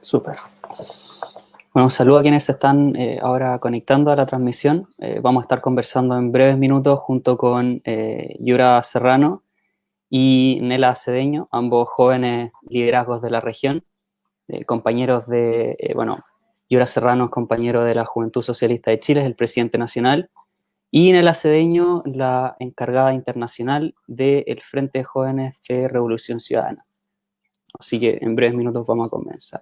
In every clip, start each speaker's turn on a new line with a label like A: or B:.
A: Súper. Bueno, un saludo a quienes se están ahora conectando a la transmisión. Vamos a estar conversando en breves minutos junto con Yura Serrano y Nela Cedeño, ambos jóvenes liderazgos de la región, compañeros de, Yura Serrano es compañero de la Juventud Socialista de Chile, es el presidente nacional, y Nela Cedeño, la encargada internacional del Frente de Jóvenes de Revolución Ciudadana. Así que en breves minutos vamos a comenzar.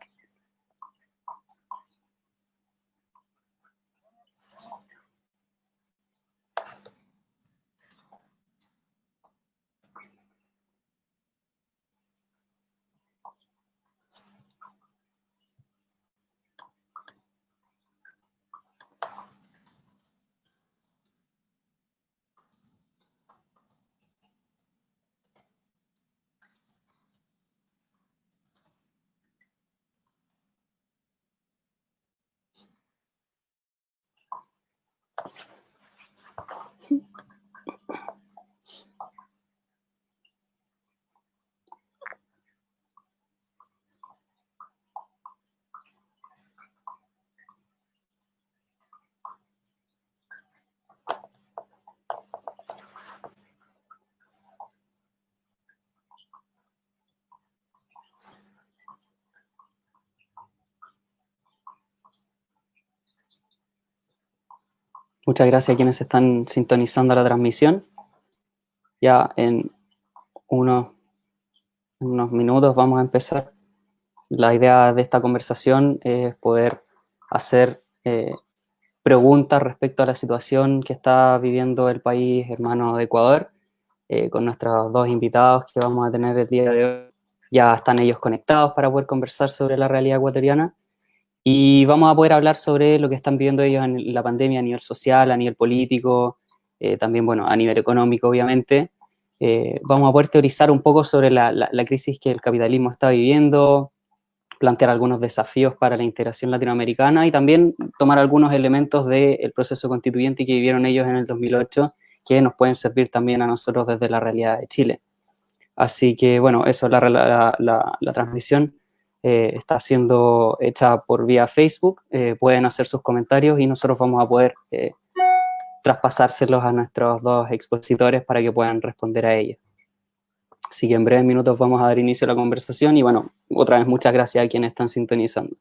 A: Muchas gracias a quienes están sintonizando la transmisión. Ya en unos minutos vamos a empezar. La idea de esta conversación es poder hacer preguntas respecto a la situación que está viviendo el país hermano de Ecuador, con nuestros dos invitados que vamos a tener el día de hoy. Ya están ellos conectados para poder conversar sobre la realidad ecuatoriana. Y vamos a poder hablar sobre lo que están viviendo ellos en la pandemia a nivel social, a nivel político, también, bueno, a nivel económico, obviamente. Vamos a poder teorizar un poco sobre la crisis que el capitalismo está viviendo, plantear algunos desafíos para la integración latinoamericana y también tomar algunos elementos del proceso constituyente que vivieron ellos en el 2008 que nos pueden servir también a nosotros desde la realidad de Chile. Así que, bueno, eso, la transmisión está siendo hecha por vía Facebook. Pueden hacer sus comentarios y nosotros vamos a poder traspasárselos a nuestros dos expositores para que puedan responder a ellos. Así que en breves minutos vamos a dar inicio a la conversación y, bueno, otra vez muchas gracias a quienes están sintonizando.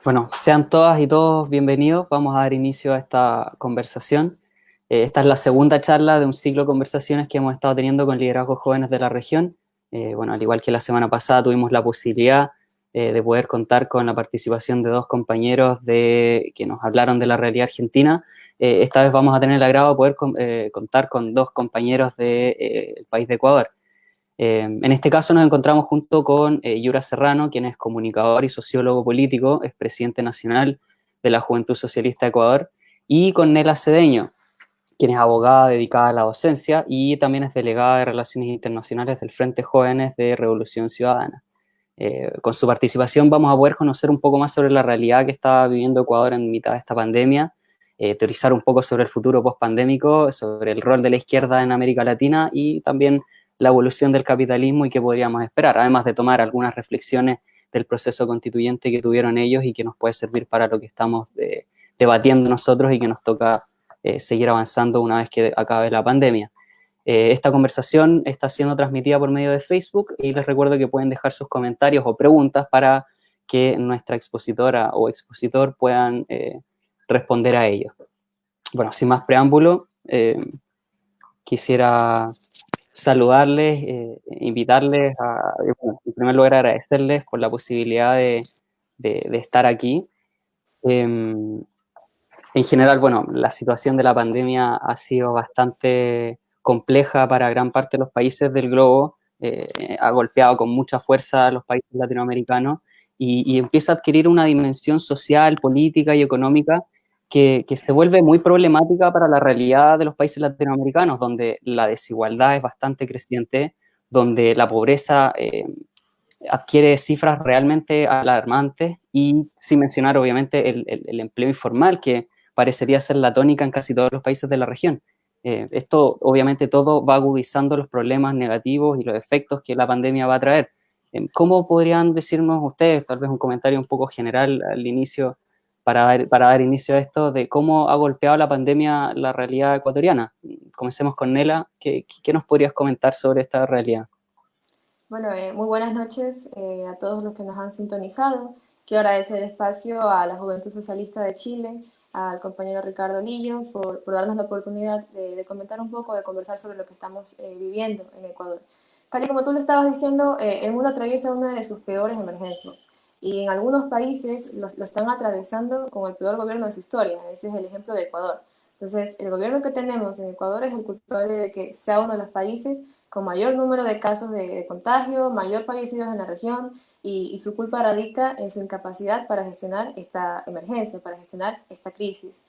A: Bueno, sean todas y todos bienvenidos. Vamos a dar inicio a esta conversación. Esta es la segunda charla de un ciclo de conversaciones que hemos estado teniendo con liderazgos jóvenes de la región. Bueno, al igual que la semana pasada, tuvimos la posibilidad de poder contar con la participación de dos compañeros que nos hablaron de la realidad argentina. Esta vez vamos a tener el agrado de poder contar con dos compañeros del país de Ecuador. En este caso nos encontramos junto con Yura Serrano, quien es comunicador y sociólogo político, es presidente nacional de la Juventud Socialista de Ecuador, y con Nela Cedeño, quien es abogada dedicada a la docencia y también es delegada de Relaciones Internacionales del Frente Jóvenes de Revolución Ciudadana. Con su participación vamos a poder conocer un poco más sobre la realidad que está viviendo Ecuador en mitad de esta pandemia, teorizar un poco sobre el futuro post-pandémico, sobre el rol de la izquierda en América Latina y también la evolución del capitalismo y qué podríamos esperar, además de tomar algunas reflexiones del proceso constituyente que tuvieron ellos y que nos puede servir para lo que estamos debatiendo nosotros y que nos toca seguir avanzando una vez que acabe la pandemia. Esta conversación está siendo transmitida por medio de Facebook y les recuerdo que pueden dejar sus comentarios o preguntas para que nuestra expositora o expositor puedan responder a ello. Bueno, sin más preámbulo, quisiera saludarles, invitarles bueno, en primer lugar agradecerles por la posibilidad de estar aquí. En general, bueno, la situación de la pandemia ha sido bastante compleja para gran parte de los países del globo, ha golpeado con mucha fuerza a los países latinoamericanos y empieza a adquirir una dimensión social, política y económica que se vuelve muy problemática para la realidad de los países latinoamericanos, donde la desigualdad es bastante creciente, donde la pobreza adquiere cifras realmente alarmantes y sin mencionar obviamente el empleo informal que parecería ser la tónica en casi todos los países de la región. Esto obviamente todo va agudizando los problemas negativos y los efectos que la pandemia va a traer. ¿Cómo podrían decirnos ustedes, tal vez un comentario un poco general al inicio, para dar inicio a esto, de cómo ha golpeado la pandemia la realidad ecuatoriana? Comencemos con Nela. ¿Qué nos podrías comentar sobre esta realidad?
B: Bueno, muy buenas noches a todos los que nos han sintonizado. Quiero agradecer el espacio a la Juventud Socialista de Chile, al compañero Ricardo Lillo, por darnos la oportunidad de comentar un poco, de conversar sobre lo que estamos viviendo en Ecuador. Tal y como tú lo estabas diciendo, el mundo atraviesa una de sus peores emergencias y en algunos países lo están atravesando con el peor gobierno de su historia. Ese es el ejemplo de Ecuador. Entonces, el gobierno que tenemos en Ecuador es el culpable de que sea uno de los países con mayor número de casos de contagio, mayor fallecidos en la región y su culpa radica en su incapacidad para gestionar esta emergencia, para gestionar esta crisis.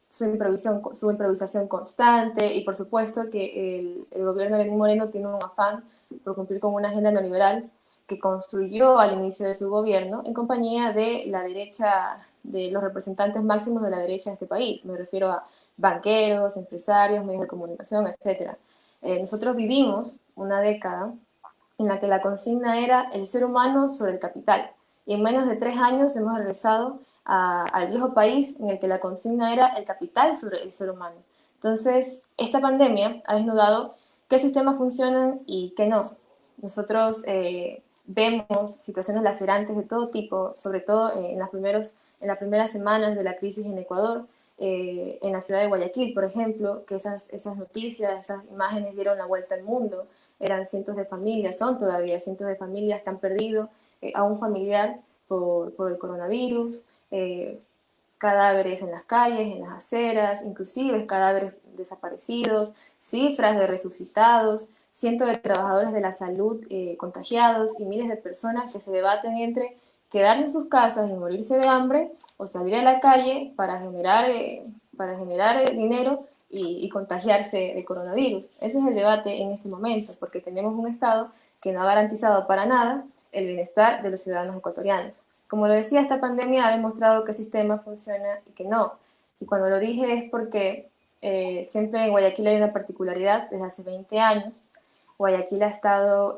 B: Su improvisación constante y por supuesto que el gobierno de Lenín Moreno tiene un afán por cumplir con una agenda neoliberal que construyó al inicio de su gobierno en compañía de la derecha, de los representantes máximos de la derecha de este país. Me refiero a banqueros, empresarios, medios de comunicación, etcétera. Nosotros vivimos una década en la que la consigna era el ser humano sobre el capital. Y en menos de 3 años hemos regresado al viejo país en el que la consigna era el capital sobre el ser humano. Entonces, esta pandemia ha desnudado qué sistemas funcionan y qué no. Nosotros vemos situaciones lacerantes de todo tipo, sobre todo en las primeras semanas de la crisis en Ecuador, en la ciudad de Guayaquil, por ejemplo, que esas noticias, esas imágenes dieron la vuelta al mundo. Eran cientos de familias, son todavía cientos de familias que han perdido a un familiar por el coronavirus, cadáveres en las calles, en las aceras, inclusive cadáveres desaparecidos, cifras de resucitados, cientos de trabajadores de la salud contagiados y miles de personas que se debaten entre quedarse en sus casas y morirse de hambre o salir a la calle para generar dinero y contagiarse de coronavirus. Ese es el debate en este momento, porque tenemos un Estado que no ha garantizado para nada el bienestar de los ciudadanos ecuatorianos. Como lo decía, esta pandemia ha demostrado que el sistema funciona y que no. Y cuando lo dije es porque siempre en Guayaquil hay una particularidad desde hace 20 años. Guayaquil ha estado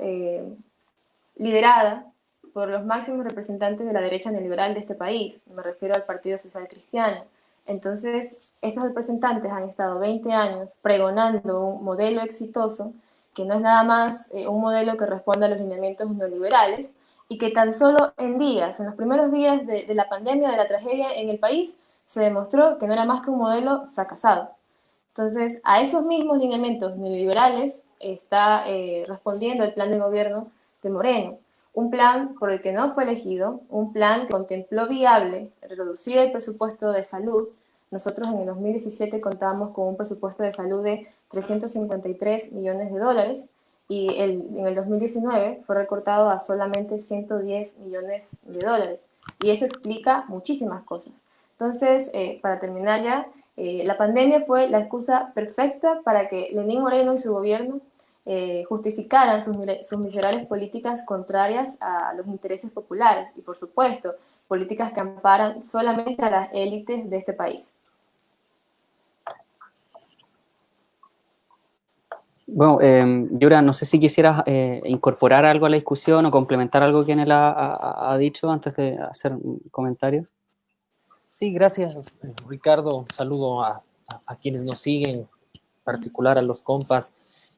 B: liderada por los máximos representantes de la derecha neoliberal de este país. Me refiero al Partido Social Cristiano. Entonces, estos representantes han estado 20 años pregonando un modelo exitoso que no es nada más un modelo que responde a los lineamientos neoliberales, y que tan solo en días, en los primeros días de la pandemia, de la tragedia en el país, se demostró que no era más que un modelo fracasado. Entonces, a esos mismos lineamientos neoliberales está respondiendo el plan de gobierno de Moreno, un plan por el que no fue elegido, un plan que contempló viable reducir el presupuesto de salud. Nosotros en el 2017 contábamos con un presupuesto de salud de 353 millones de dólares y en el 2019 fue recortado a solamente 110 millones de dólares. Y eso explica muchísimas cosas. Entonces, para terminar ya, la pandemia fue la excusa perfecta para que Lenín Moreno y su gobierno justificaran sus miserables políticas contrarias a los intereses populares y, por supuesto, políticas que amparan solamente a las élites de este país.
A: Bueno, Yura, no sé si quisieras incorporar algo a la discusión o complementar algo que él ha dicho antes de hacer un comentario.
C: Sí, gracias, Ricardo. Un saludo a quienes nos siguen, en particular a los compas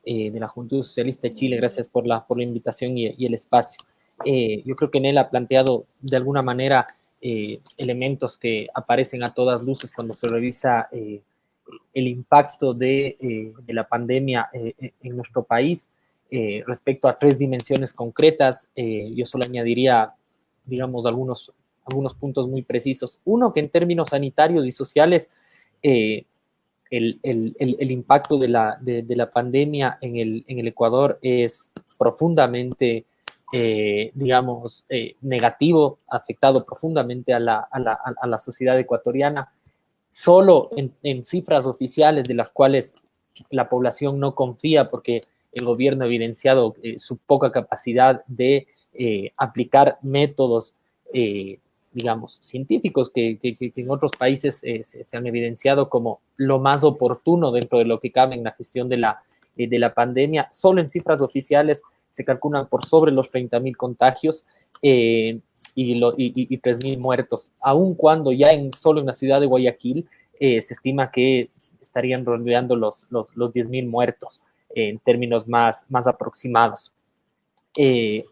C: de la Juventud Socialista de Chile. Gracias por la invitación y el espacio. Yo creo que Nela ha planteado de alguna manera elementos que aparecen a todas luces cuando se revisa el impacto de la pandemia en nuestro país respecto a tres dimensiones concretas. Yo solo añadiría, digamos, algunos puntos muy precisos. Uno, que en términos sanitarios y sociales, el impacto de la pandemia en el Ecuador es profundamente, digamos, negativo, ha afectado profundamente a la sociedad ecuatoriana. Solo en cifras oficiales de las cuales la población no confía porque el gobierno ha evidenciado su poca capacidad de aplicar métodos, digamos, científicos que en otros países se han evidenciado como lo más oportuno dentro de lo que cabe en la gestión de la pandemia. Solo en cifras oficiales se calculan por sobre los 30.000 contagios y 3.000 muertos, aun cuando ya solo en la ciudad de Guayaquil se estima que estarían rodeando los 10.000 muertos en términos más aproximados.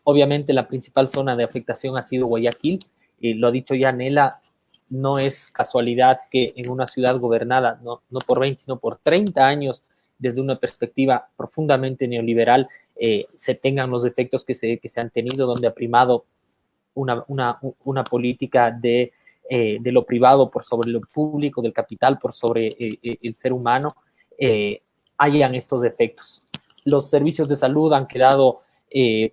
C: Obviamente la principal zona de afectación ha sido Guayaquil, lo ha dicho ya Nela, no es casualidad que en una ciudad gobernada no por 20, sino por 30 años, desde una perspectiva profundamente neoliberal, se tengan los efectos que se han tenido, donde ha primado una política de lo privado por sobre lo público, del capital por sobre el ser humano, hayan estos efectos. Los servicios de salud han quedado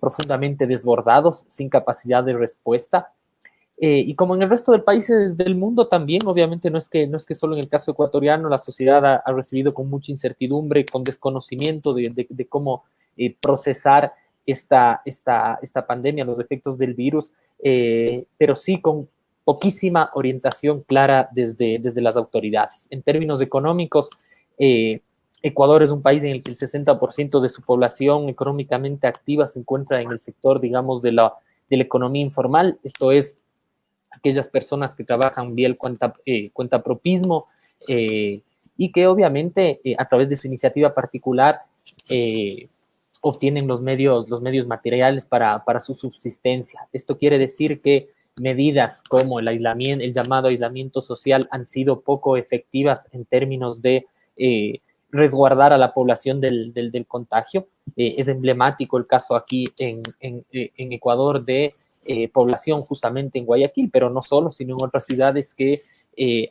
C: profundamente desbordados, sin capacidad de respuesta. Y como en el resto de países del mundo también, obviamente no es que solo en el caso ecuatoriano la sociedad ha recibido con mucha incertidumbre, con desconocimiento de cómo procesar esta pandemia, los efectos del virus, pero sí con poquísima orientación clara desde las autoridades. En términos económicos, Ecuador es un país en el que el 60% de su población económicamente activa se encuentra en el sector, digamos, de la economía informal. Esto es, aquellas personas que trabajan vía el cuentapropismo y que obviamente a través de su iniciativa particular obtienen los medios materiales para su subsistencia. Esto quiere decir que medidas como el llamado aislamiento social han sido poco efectivas en términos de resguardar a la población del contagio. Es emblemático el caso aquí en Ecuador de población justamente en Guayaquil, pero no solo, sino en otras ciudades que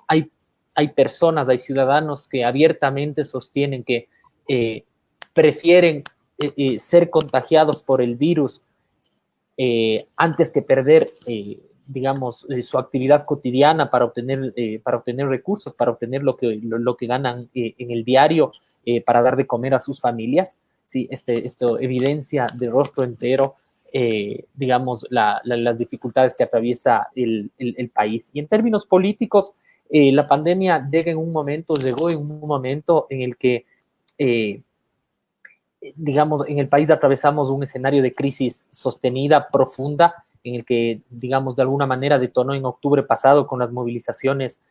C: hay personas, hay ciudadanos que abiertamente sostienen que prefieren ser contagiados por el virus antes que perder, digamos, su actividad cotidiana para obtener recursos, para obtener lo que ganan en el diario, para dar de comer a sus familias. ¿Sí? Esto evidencia de rostro entero, digamos, las dificultades que atraviesa el país. Y en términos políticos, la pandemia llegó en un momento en el que digamos, en el país atravesamos un escenario de crisis sostenida, profunda, en el que, digamos, de alguna manera detonó en octubre pasado con las movilizaciones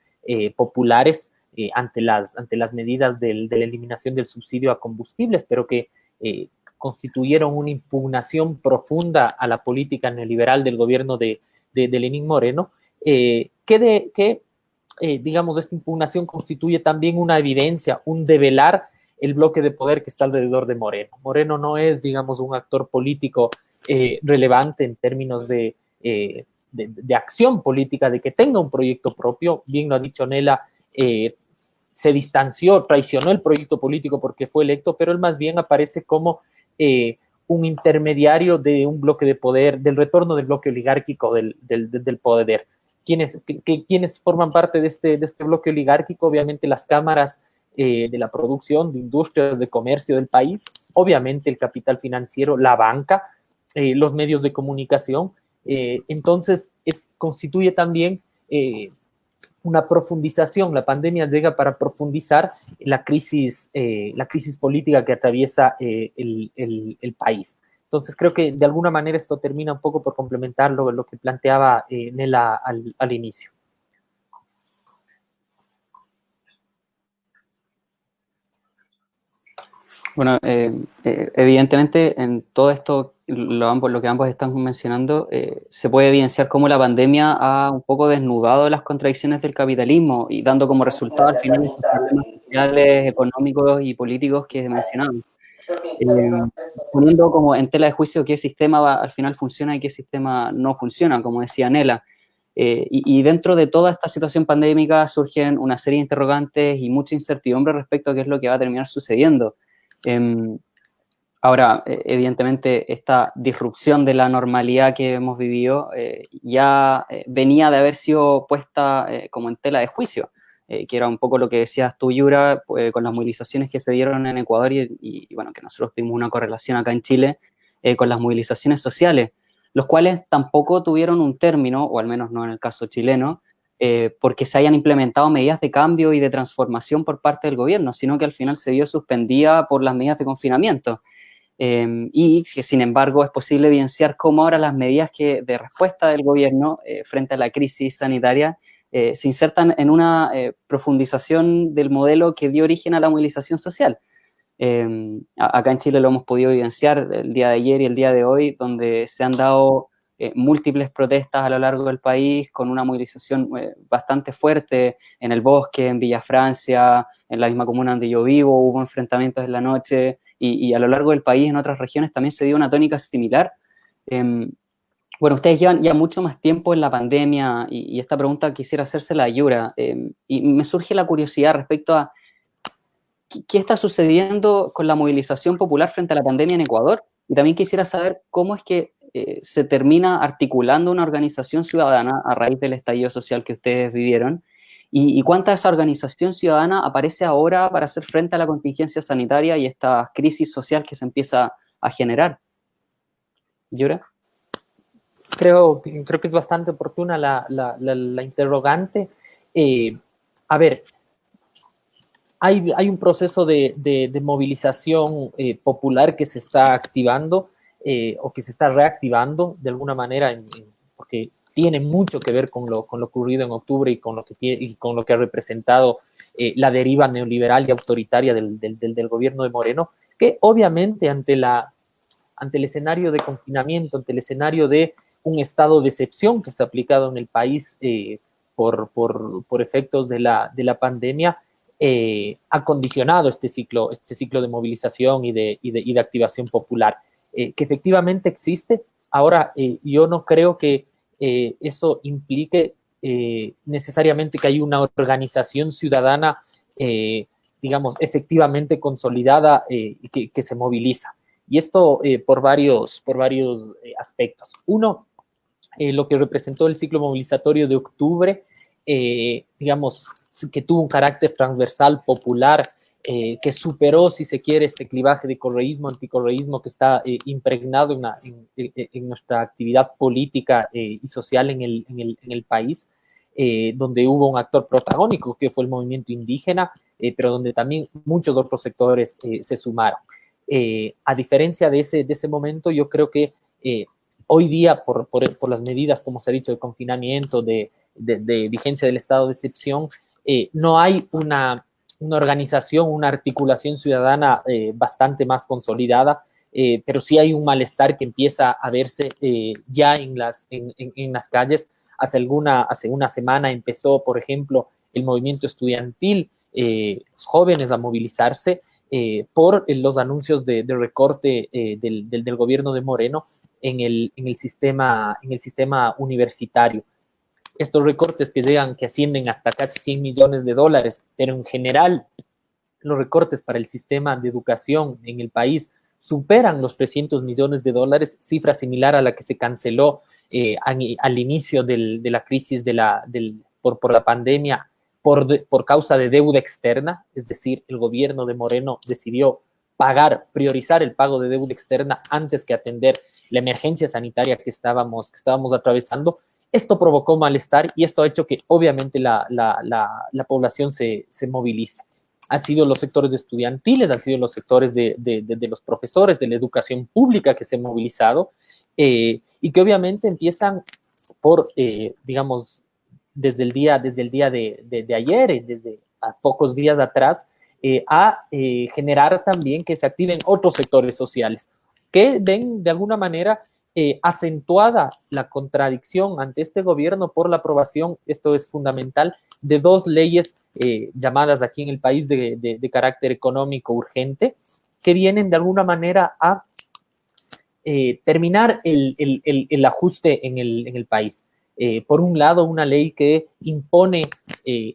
C: populares ante las medidas de la eliminación del subsidio a combustibles, pero que constituyeron una impugnación profunda a la política neoliberal del gobierno de Lenín Moreno, digamos, esta impugnación constituye también una evidencia, un develar el bloque de poder que está alrededor de Moreno. Moreno no es, digamos, un actor político relevante en términos de acción política, de que tenga un proyecto propio. Bien lo ha dicho Nela, se distanció, traicionó el proyecto político porque fue electo, pero él más bien aparece como un intermediario de un bloque de poder, del retorno del bloque oligárquico del poder. ¿Quiénes forman parte de este bloque oligárquico? Obviamente las cámaras de la producción, de industrias, de comercio del país, obviamente el capital financiero, la banca, los medios de comunicación. Entonces, constituye también una profundización. La pandemia llega para profundizar la crisis política que atraviesa el país. Entonces, creo que de alguna manera esto termina un poco por complementar lo que planteaba Nela al inicio.
A: Bueno, evidentemente en todo esto, lo que ambos están mencionando, se puede evidenciar cómo la pandemia ha un poco desnudado las contradicciones del capitalismo y dando como resultado al final estos problemas sociales, económicos y políticos que mencionamos. Poniendo como en tela de juicio qué sistema al final funciona y qué sistema no funciona, como decía Nela. Y dentro de toda esta situación pandémica surgen una serie de interrogantes y mucha incertidumbre respecto a qué es lo que va a terminar sucediendo. Ahora, evidentemente, esta disrupción de la normalidad que hemos vivido ya venía de haber sido puesta como en tela de juicio, que era un poco lo que decías tú, Yura, con las movilizaciones que se dieron en Ecuador y bueno, que nosotros tuvimos una correlación acá en Chile con las movilizaciones sociales, los cuales tampoco tuvieron un término, o al menos no en el caso chileno, porque se hayan implementado medidas de cambio y de transformación por parte del gobierno, sino que al final se vio suspendida por las medidas de confinamiento. Y que, sin embargo, es posible evidenciar cómo ahora las medidas de respuesta del gobierno frente a la crisis sanitaria se insertan en una profundización del modelo que dio origen a la movilización social. Acá en Chile lo hemos podido evidenciar el día de ayer y el día de hoy, donde se han dado múltiples protestas a lo largo del país, con una movilización bastante fuerte en el Bosque, en Villa Francia, en la misma comuna donde yo vivo, hubo enfrentamientos en la noche, y a lo largo del país, en otras regiones, también se dio una tónica similar. Bueno, ustedes llevan ya mucho más tiempo en la pandemia, y esta pregunta quisiera hacérsela a Yura, y me surge la curiosidad respecto a qué está sucediendo con la movilización popular frente a la pandemia en Ecuador, y también quisiera saber cómo es que se termina articulando una organización ciudadana a raíz del estallido social que ustedes vivieron, y cuánta de esa organización ciudadana aparece ahora para hacer frente a la contingencia sanitaria y esta crisis social que se empieza a generar. ¿Yura?
C: Creo que es bastante oportuna la interrogante. A ver, hay un proceso de movilización popular que se está activando o que se está reactivando de alguna manera, porque tiene mucho que ver con lo ocurrido en octubre y con lo que ha representado la deriva neoliberal y autoritaria del gobierno de Moreno, que obviamente ante el escenario de confinamiento, ante el escenario de un estado de excepción que se ha aplicado en el país por efectos de la pandemia, ha condicionado este ciclo de movilización y de activación popular, que efectivamente existe. Ahora, yo no creo que eso implique necesariamente que hay una organización ciudadana, digamos, efectivamente consolidada que se moviliza. Y esto por varios aspectos. Uno, lo que representó el ciclo movilizatorio de octubre, digamos, que tuvo un carácter transversal, popular, que superó, si se quiere, este clivaje de correísmo, anticorreísmo que está impregnado en nuestra actividad política y social en el país, donde hubo un actor protagónico que fue el movimiento indígena, pero donde también muchos otros sectores se sumaron. A diferencia de ese momento, yo creo que hoy día, por las medidas, como se ha dicho, de confinamiento, de vigencia del estado de excepción, no hay una organización, una articulación ciudadana bastante más consolidada pero sí hay un malestar que empieza a verse ya en las calles. Hace una semana empezó, por ejemplo, el movimiento estudiantil, jóvenes a movilizarse por los anuncios de recorte del gobierno de Moreno en el sistema universitario. Estos recortes que ascienden hasta casi $100 millones, pero en general los recortes para el sistema de educación en el país superan los $300 millones, cifra similar a la que se canceló al inicio de la crisis por la pandemia por causa de deuda externa, es decir, el gobierno de Moreno decidió priorizar el pago de deuda externa antes que atender la emergencia sanitaria que estábamos atravesando. Esto provocó malestar y esto ha hecho que obviamente la población se movilice. Han sido los sectores estudiantiles, han sido los sectores de los profesores, de la educación pública que se han movilizado y que obviamente empiezan por, digamos, desde el día de ayer, desde a pocos días atrás, a generar también que se activen otros sectores sociales que ven de alguna manera acentuada la contradicción ante este gobierno por la aprobación, esto es fundamental, de dos leyes llamadas aquí en el país de carácter económico urgente, que vienen de alguna manera a terminar el ajuste en el país. Por un lado, una ley que impone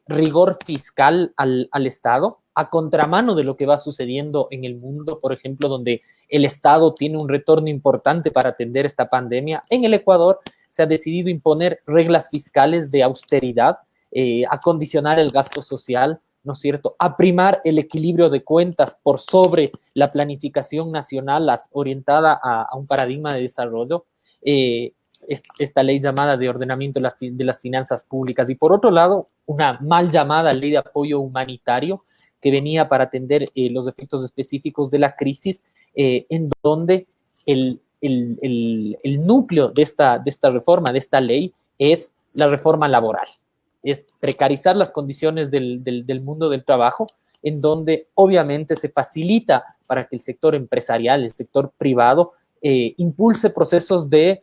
C: rigor fiscal al Estado, a contramano de lo que va sucediendo en el mundo, por ejemplo, donde el Estado tiene un retorno importante para atender esta pandemia. En el Ecuador se ha decidido imponer reglas fiscales de austeridad, a condicionar el gasto social, ¿no es cierto?, a primar el equilibrio de cuentas por sobre la planificación nacional orientada a un paradigma de desarrollo, esta ley llamada de ordenamiento de las finanzas públicas, y por otro lado, una mal llamada ley de apoyo humanitario que venía para atender los efectos específicos de la crisis, en donde el núcleo de esta reforma, de esta ley, es la reforma laboral. Es precarizar las condiciones del mundo del trabajo, en donde obviamente se facilita para que el sector empresarial, el sector privado, impulse procesos de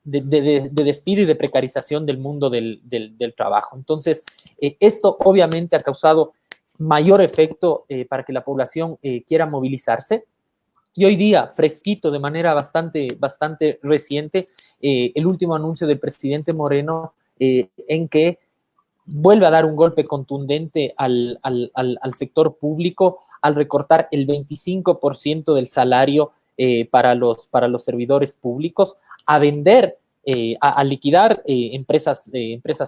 C: despido y de precarización del mundo del trabajo. Entonces, esto obviamente ha causado mayor efecto para que la población quiera movilizarse. Y hoy día, fresquito, de manera bastante reciente, el último anuncio del presidente Moreno en que vuelve a dar un golpe contundente al sector público al recortar el 25% del salario para los servidores públicos, a vender, a liquidar empresas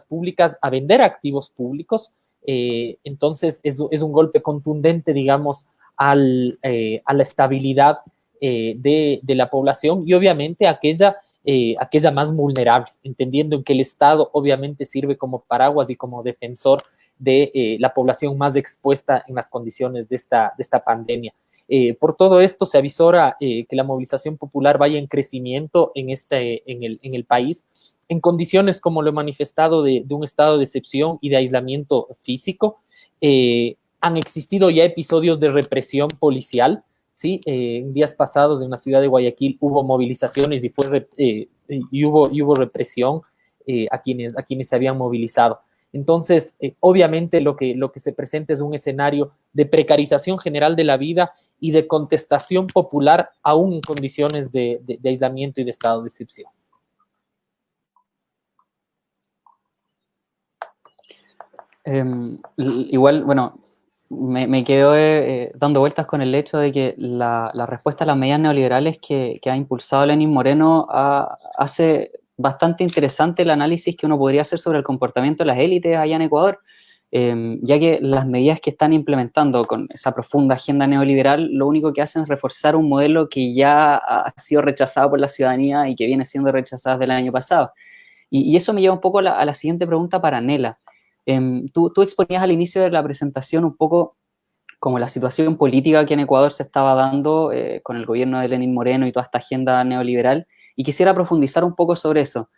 C: públicas, a vender activos públicos. Entonces es un golpe contundente, digamos, a la estabilidad de la población y obviamente aquella más vulnerable, entendiendo que el Estado obviamente sirve como paraguas y como defensor de la población más expuesta en las condiciones de esta pandemia. Por todo esto se avisora que la movilización popular vaya en crecimiento en el país, en condiciones, como lo he manifestado, de un estado de excepción y de aislamiento físico. Han existido ya episodios de represión policial, ¿sí? En días pasados en la ciudad de Guayaquil hubo movilizaciones y hubo represión a quienes se habían movilizado. Entonces, obviamente lo que se presenta es un escenario de precarización general de la vida y de contestación popular aún en condiciones de aislamiento y de estado de excepción.
A: Igual, bueno, me quedo dando vueltas con el hecho de que la respuesta a las medidas neoliberales que ha impulsado Lenín Moreno hace bastante interesante el análisis que uno podría hacer sobre el comportamiento de las élites allá en Ecuador, ya que las medidas que están implementando con esa profunda agenda neoliberal lo único que hacen es reforzar un modelo que ya ha sido rechazado por la ciudadanía y que viene siendo rechazado desde el año pasado. Y eso me lleva un poco a la siguiente pregunta para Nela. Tú exponías al inicio de la presentación un poco como la situación política que en Ecuador se estaba dando con el gobierno de Lenín Moreno y toda esta agenda neoliberal, y quisiera profundizar un poco sobre eso.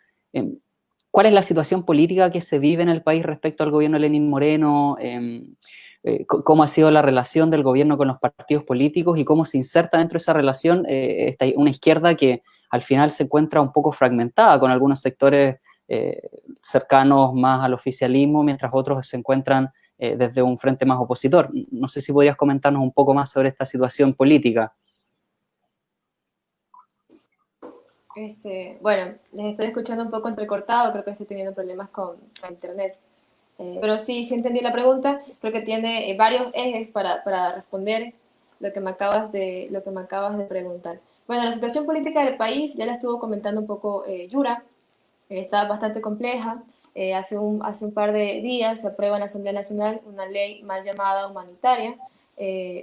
A: ¿Cuál es la situación política que se vive en el país respecto al gobierno de Lenín Moreno? cómo ha sido la relación del gobierno con los partidos políticos y cómo se inserta dentro de esa relación una izquierda que al final se encuentra un poco fragmentada con algunos sectores cercanos más al oficialismo, mientras otros se encuentran desde un frente más opositor. No sé si podrías comentarnos un poco más sobre esta situación política.
B: Bueno, les estoy escuchando un poco entrecortado, creo que estoy teniendo problemas con internet. Pero sí entendí la pregunta, creo que tiene varios ejes para responder lo que me acabas de preguntar. Bueno, la situación política del país ya la estuvo comentando un poco Yura, está bastante compleja. Hace un par de días se aprueba en la Asamblea Nacional una ley mal llamada humanitaria,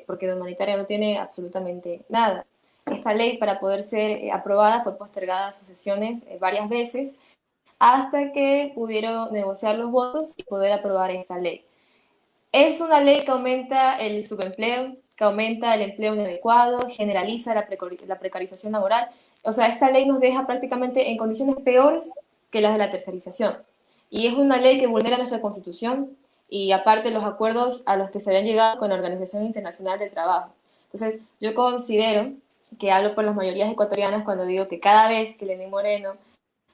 B: porque de humanitaria no tiene absolutamente nada. Esta ley, para poder ser aprobada, fue postergada a sus sesiones varias veces hasta que pudieron negociar los votos y poder aprobar esta ley. Es una ley que aumenta el subempleo, que aumenta el empleo inadecuado, generaliza la precarización laboral. O sea, esta ley nos deja prácticamente en condiciones peores que las de la tercerización. Y es una ley que vulnera nuestra Constitución y aparte los acuerdos a los que se habían llegado con la Organización Internacional del Trabajo. Entonces, yo considero que hablo por las mayorías ecuatorianas cuando digo que cada vez que Lenín Moreno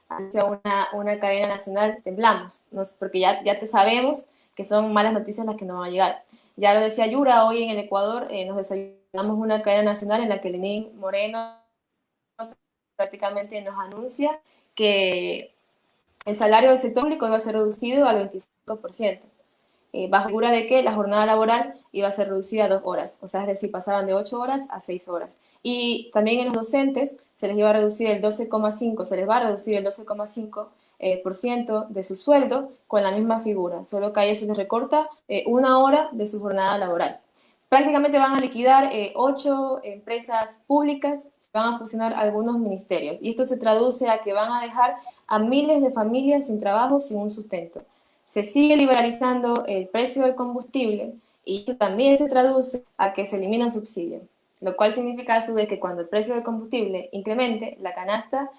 B: anuncia una cadena nacional, temblamos, ¿no? Porque ya te sabemos que son malas noticias las que nos van a llegar. Ya lo decía Yura, hoy en el Ecuador nos desayunamos una cadena nacional en la que Lenín Moreno prácticamente nos anuncia que el salario del sector público iba a ser reducido al 25%, bajo figura de que la jornada laboral iba a ser reducida a 2 horas, o sea, es decir, pasaban de 8 horas a 6 horas. Y también en los docentes se les iba a reducir el 12,5, se les va a reducir el 12,5% de su sueldo con la misma figura, solo que a ellos se les recorta 1 hora de su jornada laboral. Prácticamente van a liquidar 8 empresas públicas, van a fusionar algunos ministerios, y esto se traduce a que van a dejar a miles de familias sin trabajo, sin un sustento. Se sigue liberalizando el precio del combustible y esto también se traduce a que se elimina el subsidio, lo cual significa a su vez que cuando el precio del combustible incremente, la canasta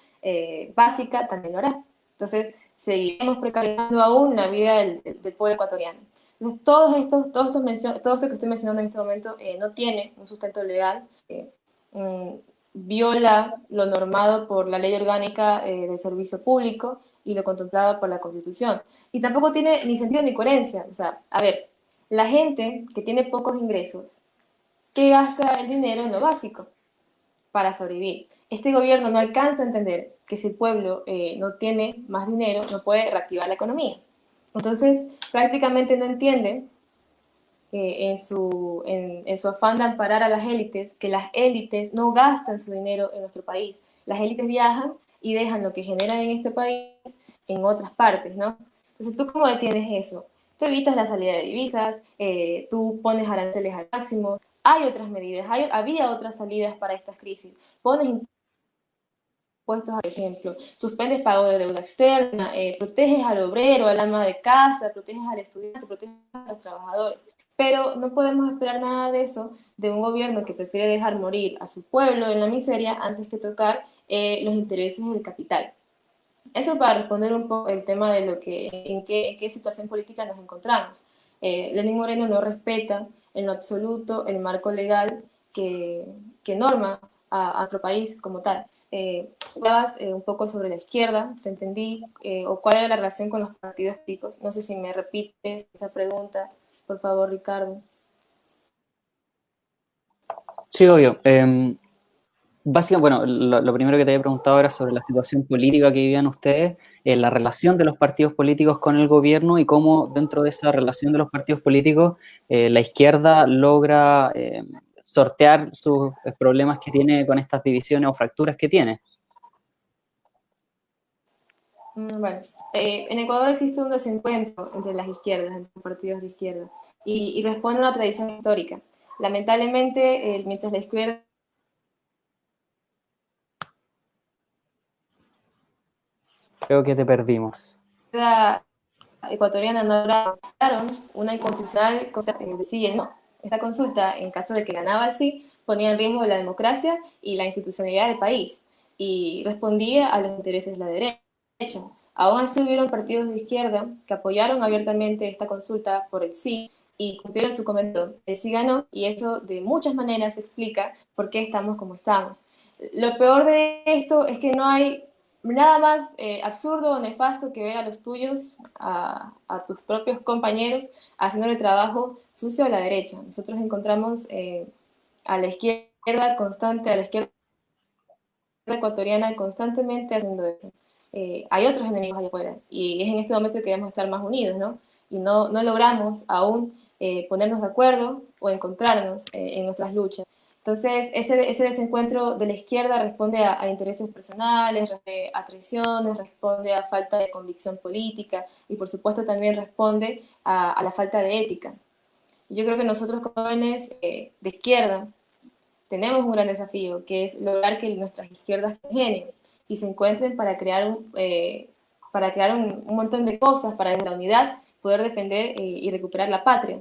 B: básica también lo hará. Entonces, seguiremos precarizando aún la vida del pueblo ecuatoriano. Entonces, todo esto que estoy mencionando en este momento no tiene un sustento legal, viola lo normado por la Ley Orgánica del Servicio Público y lo contemplado por la Constitución. Y tampoco tiene ni sentido ni coherencia. O sea, a ver, la gente que tiene pocos ingresos, ¿qué gasta el dinero en lo básico para sobrevivir? Este gobierno no alcanza a entender que si el pueblo no tiene más dinero, no puede reactivar la economía. Entonces, prácticamente no entiende en su afán de amparar a las élites, que las élites no gastan su dinero en nuestro país. Las élites viajan y dejan lo que generan en este país en otras partes, ¿no? Entonces, ¿tú cómo detienes eso? Tú evitas la salida de divisas, tú pones aranceles al máximo, hay otras medidas, había otras salidas para estas crisis. Pones impuestos, por ejemplo, suspendes pago de deuda externa, proteges al obrero, al ama de casa, proteges al estudiante, proteges a los trabajadores. Pero no podemos esperar nada de eso de un gobierno que prefiere dejar morir a su pueblo en la miseria antes que tocar los intereses del capital. Eso para responder un poco el tema de en qué situación política nos encontramos. Lenín Moreno no respeta en lo absoluto el marco legal que norma a nuestro país como tal. Hablabas un poco sobre la izquierda, te entendí, o cuál era la relación con los partidos políticos. No sé si me repites esa pregunta, por favor, Ricardo.
A: Sí, obvio. Básicamente, bueno, lo primero que te había preguntado era sobre la situación política que vivían ustedes, la relación de los partidos políticos con el gobierno y cómo dentro de esa relación de los partidos políticos la izquierda logra sortear sus problemas que tiene con estas divisiones o fracturas que tiene.
B: Bueno, en Ecuador existe un desencuentro entre las izquierdas, entre los partidos de izquierda, y responde a una tradición histórica. Lamentablemente, mientras la izquierda
A: Creo que te perdimos.
B: ecuatoriana no lograron una inconstitucional de sí y el no. Esta consulta, en caso de que ganaba el sí, ponía en riesgo la democracia y la institucionalidad del país y respondía a los intereses de la derecha. Aún así hubieron partidos de izquierda que apoyaron abiertamente esta consulta por el sí y cumplieron su cometido. Él sí ganó y eso de muchas maneras explica por qué estamos como estamos. Lo peor de esto es que no hay nada más absurdo o nefasto que ver a los tuyos, a tus propios compañeros, haciendo el trabajo sucio a la derecha. Nosotros encontramos a la izquierda constante, a la izquierda ecuatoriana constantemente haciendo eso. Hay otros enemigos allá afuera y es en este momento que queremos estar más unidos, ¿no? Y no logramos aún ponernos de acuerdo o encontrarnos en nuestras luchas. Entonces, ese desencuentro de la izquierda responde a intereses personales, a traiciones, responde a falta de convicción política y, por supuesto, también responde a la falta de ética. Yo creo que nosotros, jóvenes de izquierda, tenemos un gran desafío, que es lograr que nuestras izquierdas congenien y se encuentren para crear un montón de cosas, para desde la unidad poder defender y recuperar la patria.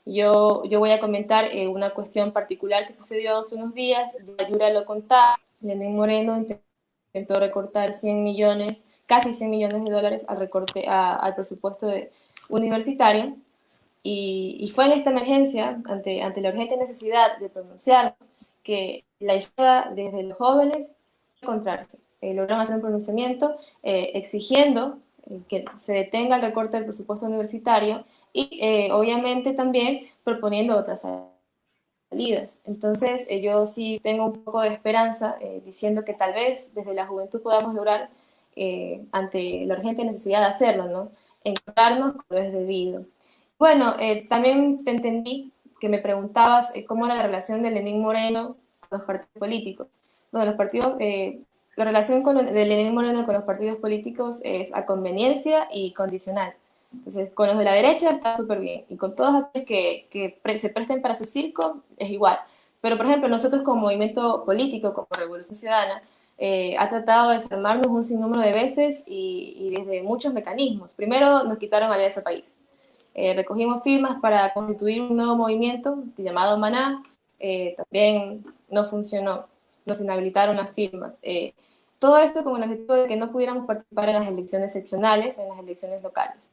B: Yo voy a comentar una cuestión particular que sucedió hace unos días. Yura lo contaba, Lenín Moreno intentó recortar 100 millones, casi 100 millones de dólares al presupuesto universitario, y fue en esta emergencia, ante la urgente necesidad de pronunciarnos, que la izquierda, desde los jóvenes, encontrarse. Lograron hacer un pronunciamiento exigiendo que se detenga el recorte del presupuesto universitario y obviamente también proponiendo otras salidas. Entonces yo sí tengo un poco de esperanza diciendo que tal vez desde la juventud podamos lograr, ante la urgente necesidad de hacerlo, ¿no? Encontrarnos como es debido. Bueno, también te entendí que me preguntabas cómo era la relación de Lenín Moreno con los partidos políticos. Bueno, la relación de Lenín Moreno con los partidos políticos es a conveniencia y condicional. Entonces, con los de la derecha está súper bien, y con todos aquellos que se presten para su circo es igual. Pero, por ejemplo, nosotros como movimiento político, como Revolución Ciudadana, ha tratado de desarmarnos un sinnúmero de veces y desde muchos mecanismos. Primero nos quitaron Alianza País. Recogimos firmas para constituir un nuevo movimiento llamado Maná, también no funcionó, nos inhabilitaron las firmas. Todo esto con el objetivo de que no pudiéramos participar en las elecciones seccionales, en las elecciones locales.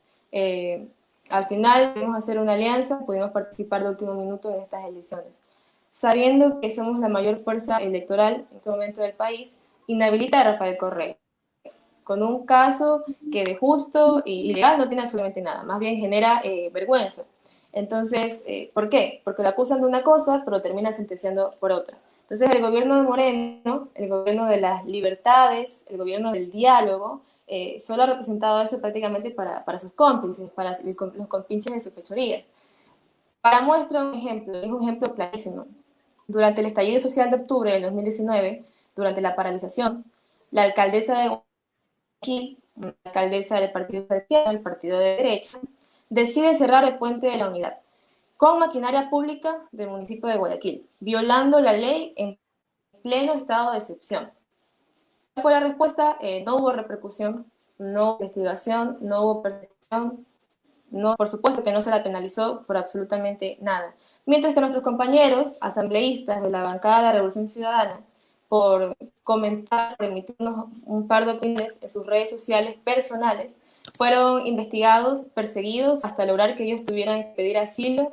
B: Al final pudimos hacer una alianza, pudimos participar de último minuto en estas elecciones. Sabiendo que somos la mayor fuerza electoral en este momento del país, inhabilita a Rafael Correa, con un caso que de justo y legal no tiene absolutamente nada, más bien genera vergüenza. Entonces, ¿por qué? Porque lo acusan de una cosa, pero termina sentenciando por otra. Entonces, el gobierno de Moreno, el gobierno de las libertades, el gobierno del diálogo, solo ha representado eso prácticamente para sus cómplices, para los compinches de sus fechorías. Para muestra un ejemplo, es un ejemplo clarísimo. Durante el estallido social de octubre del 2019, durante la paralización, la alcaldesa de Guayaquil, una alcaldesa del partido de izquierda, el partido de derecha, decide cerrar el puente de la Unidad con maquinaria pública del municipio de Guayaquil, violando la ley en pleno estado de excepción. ¿Cuál fue la respuesta? No hubo repercusión, no hubo investigación, no hubo persecución, no, por supuesto que no se la penalizó por absolutamente nada. Mientras que nuestros compañeros asambleístas de la bancada de la Revolución Ciudadana, por comentar, por emitirnos un par de opiniones en sus redes sociales personales, fueron investigados, perseguidos, hasta lograr que ellos tuvieran que pedir asilo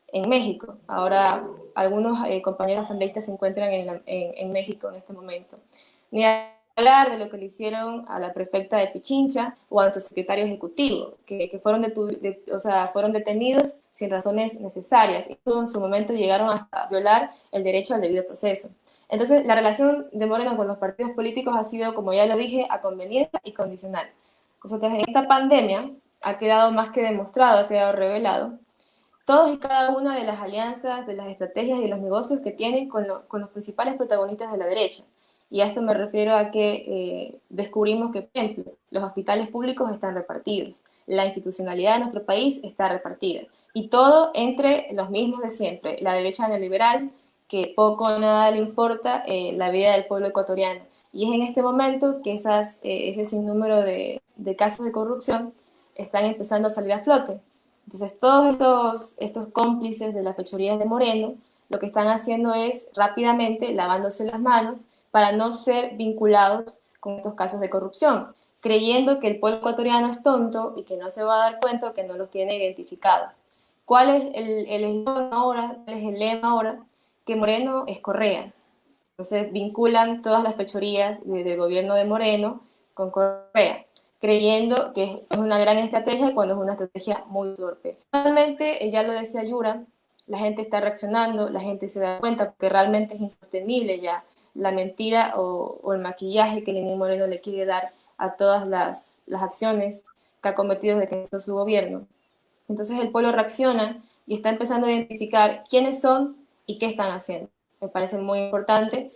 B: en México. Ahora algunos compañeros asambleístas se encuentran en México en este momento. Ni hablar de lo que le hicieron a la prefecta de Pichincha o a nuestro secretario ejecutivo, que fueron detenidos sin razones necesarias. Y en su momento llegaron hasta violar el derecho al debido proceso. Entonces, la relación de Moreno con los partidos políticos ha sido, como ya lo dije, a conveniencia y condicional. Nosotros en esta pandemia ha quedado más que demostrado, ha quedado revelado, todos y cada una de las alianzas, de las estrategias y de los negocios que tienen con los principales protagonistas de la derecha. Y a esto me refiero a que descubrimos que, por ejemplo, los hospitales públicos están repartidos, la institucionalidad de nuestro país está repartida, y todo entre los mismos de siempre, la derecha neoliberal, que poco o nada le importa la vida del pueblo ecuatoriano. Y es en este momento que ese sinnúmero de casos de corrupción están empezando a salir a flote. Entonces, todos estos cómplices de las fechorías de Moreno lo que están haciendo es rápidamente lavándose las manos para no ser vinculados con estos casos de corrupción, creyendo que el pueblo ecuatoriano es tonto y que no se va a dar cuenta o que no los tiene identificados. ¿Cuál es el eslogan ahora? ¿Cuál es el lema ahora? Que Moreno es Correa. Entonces vinculan todas las fechorías del gobierno de Moreno con Correa, creyendo que es una gran estrategia cuando es una estrategia muy torpe. Realmente, ya lo decía Yura, la gente está reaccionando, la gente se da cuenta porque realmente es insostenible ya la mentira o el maquillaje que Lenín Moreno le quiere dar a todas las acciones que ha cometido desde que empezó su gobierno. Entonces el pueblo reacciona y está empezando a identificar quiénes son y qué están haciendo. Me parece muy importante.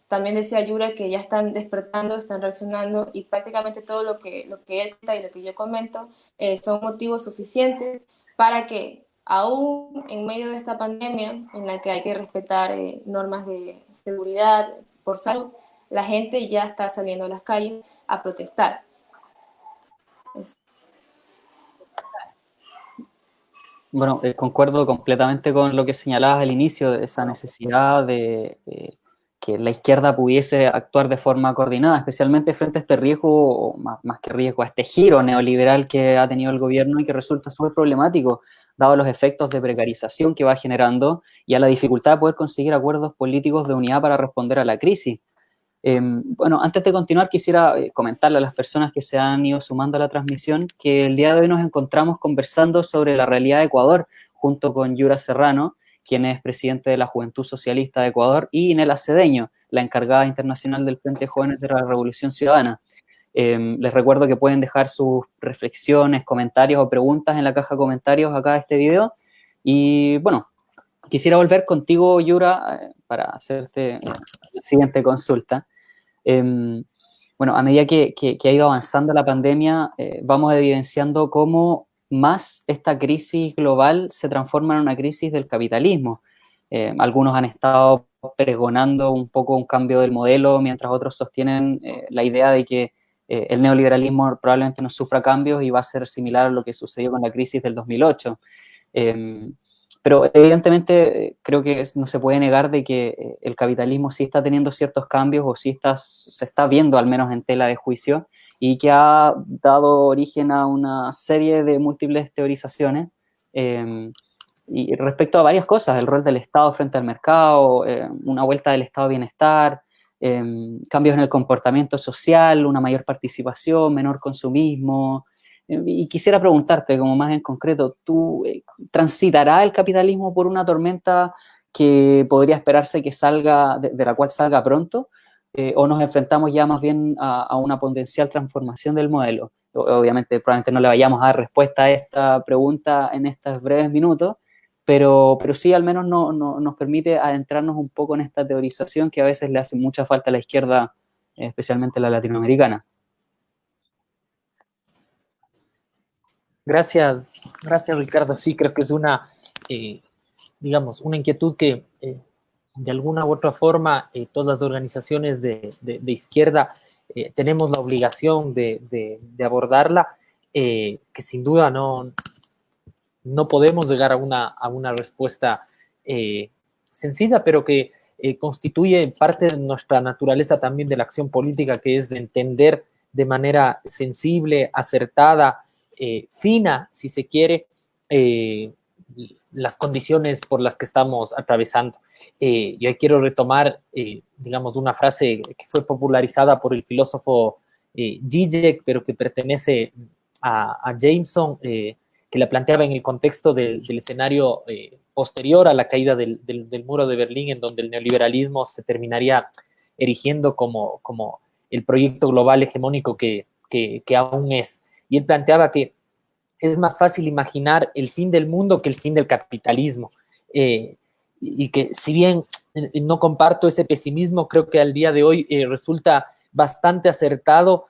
B: También decía Yura que ya están despertando, están reaccionando y prácticamente todo lo que él cuenta y lo que yo comento son motivos suficientes para que aún en medio de esta pandemia en la que hay que respetar normas de seguridad por salud, la gente ya está saliendo a las calles a protestar.
A: Bueno, concuerdo completamente con lo que señalabas al inicio, de esa necesidad de que la izquierda pudiese actuar de forma coordinada, especialmente frente a este riesgo, o más que riesgo, a este giro neoliberal que ha tenido el gobierno y que resulta súper problemático, dado los efectos de precarización que va generando y a la dificultad de poder conseguir acuerdos políticos de unidad para responder a la crisis. Bueno, antes de continuar, quisiera comentarle a las personas que se han ido sumando a la transmisión que el día de hoy nos encontramos conversando sobre la realidad de Ecuador, junto con Yura Serrano, quien es presidente de la Juventud Socialista de Ecuador, y Nela Cedeño, la encargada internacional del Frente de Jóvenes de la Revolución Ciudadana. Les recuerdo que pueden dejar sus reflexiones, comentarios o preguntas en la caja de comentarios acá de este video. Y bueno, quisiera volver contigo, Yura, para hacerte la siguiente consulta. Bueno, a medida que ha ido avanzando la pandemia, vamos evidenciando cómo más esta crisis global se transforma en una crisis del capitalismo. Algunos han estado pregonando un poco un cambio del modelo, mientras otros sostienen la idea de que el neoliberalismo probablemente no sufra cambios y va a ser similar a lo que sucedió con la crisis del 2008. Pero evidentemente creo que no se puede negar de que el capitalismo sí está teniendo ciertos cambios o sí se está viendo al menos en tela de juicio y que ha dado origen a una serie de múltiples teorizaciones y respecto a varias cosas, el rol del Estado frente al mercado, una vuelta del estado de bienestar, cambios en el comportamiento social, una mayor participación, menor consumismo. Y quisiera preguntarte, como más en concreto, ¿tú transitará el capitalismo por una tormenta que podría esperarse que salga, de la cual salga pronto? ¿O nos enfrentamos ya más bien a una potencial transformación del modelo? Obviamente, probablemente no le vayamos a dar respuesta a esta pregunta en estos breves minutos, pero sí al menos nos permite adentrarnos un poco en esta teorización que a veces le hace mucha falta a la izquierda, especialmente la latinoamericana.
C: Gracias, Ricardo. Sí, creo que es una, digamos, una inquietud que de alguna u otra forma todas las organizaciones de izquierda tenemos la obligación de abordarla, que sin duda no podemos llegar a una respuesta sencilla, pero que constituye parte de nuestra naturaleza también de la acción política, que es entender de manera sensible, acertada, fina, si se quiere, las condiciones por las que estamos atravesando. Yo quiero retomar, digamos, una frase que fue popularizada por el filósofo Zizek, pero que pertenece a Jameson, que la planteaba en el contexto del escenario posterior a la caída del muro de Berlín, en donde el neoliberalismo se terminaría erigiendo como el proyecto global hegemónico que aún es. Y él planteaba que es más fácil imaginar el fin del mundo que el fin del capitalismo. Y que si bien no comparto ese pesimismo, creo que al día de hoy resulta bastante acertado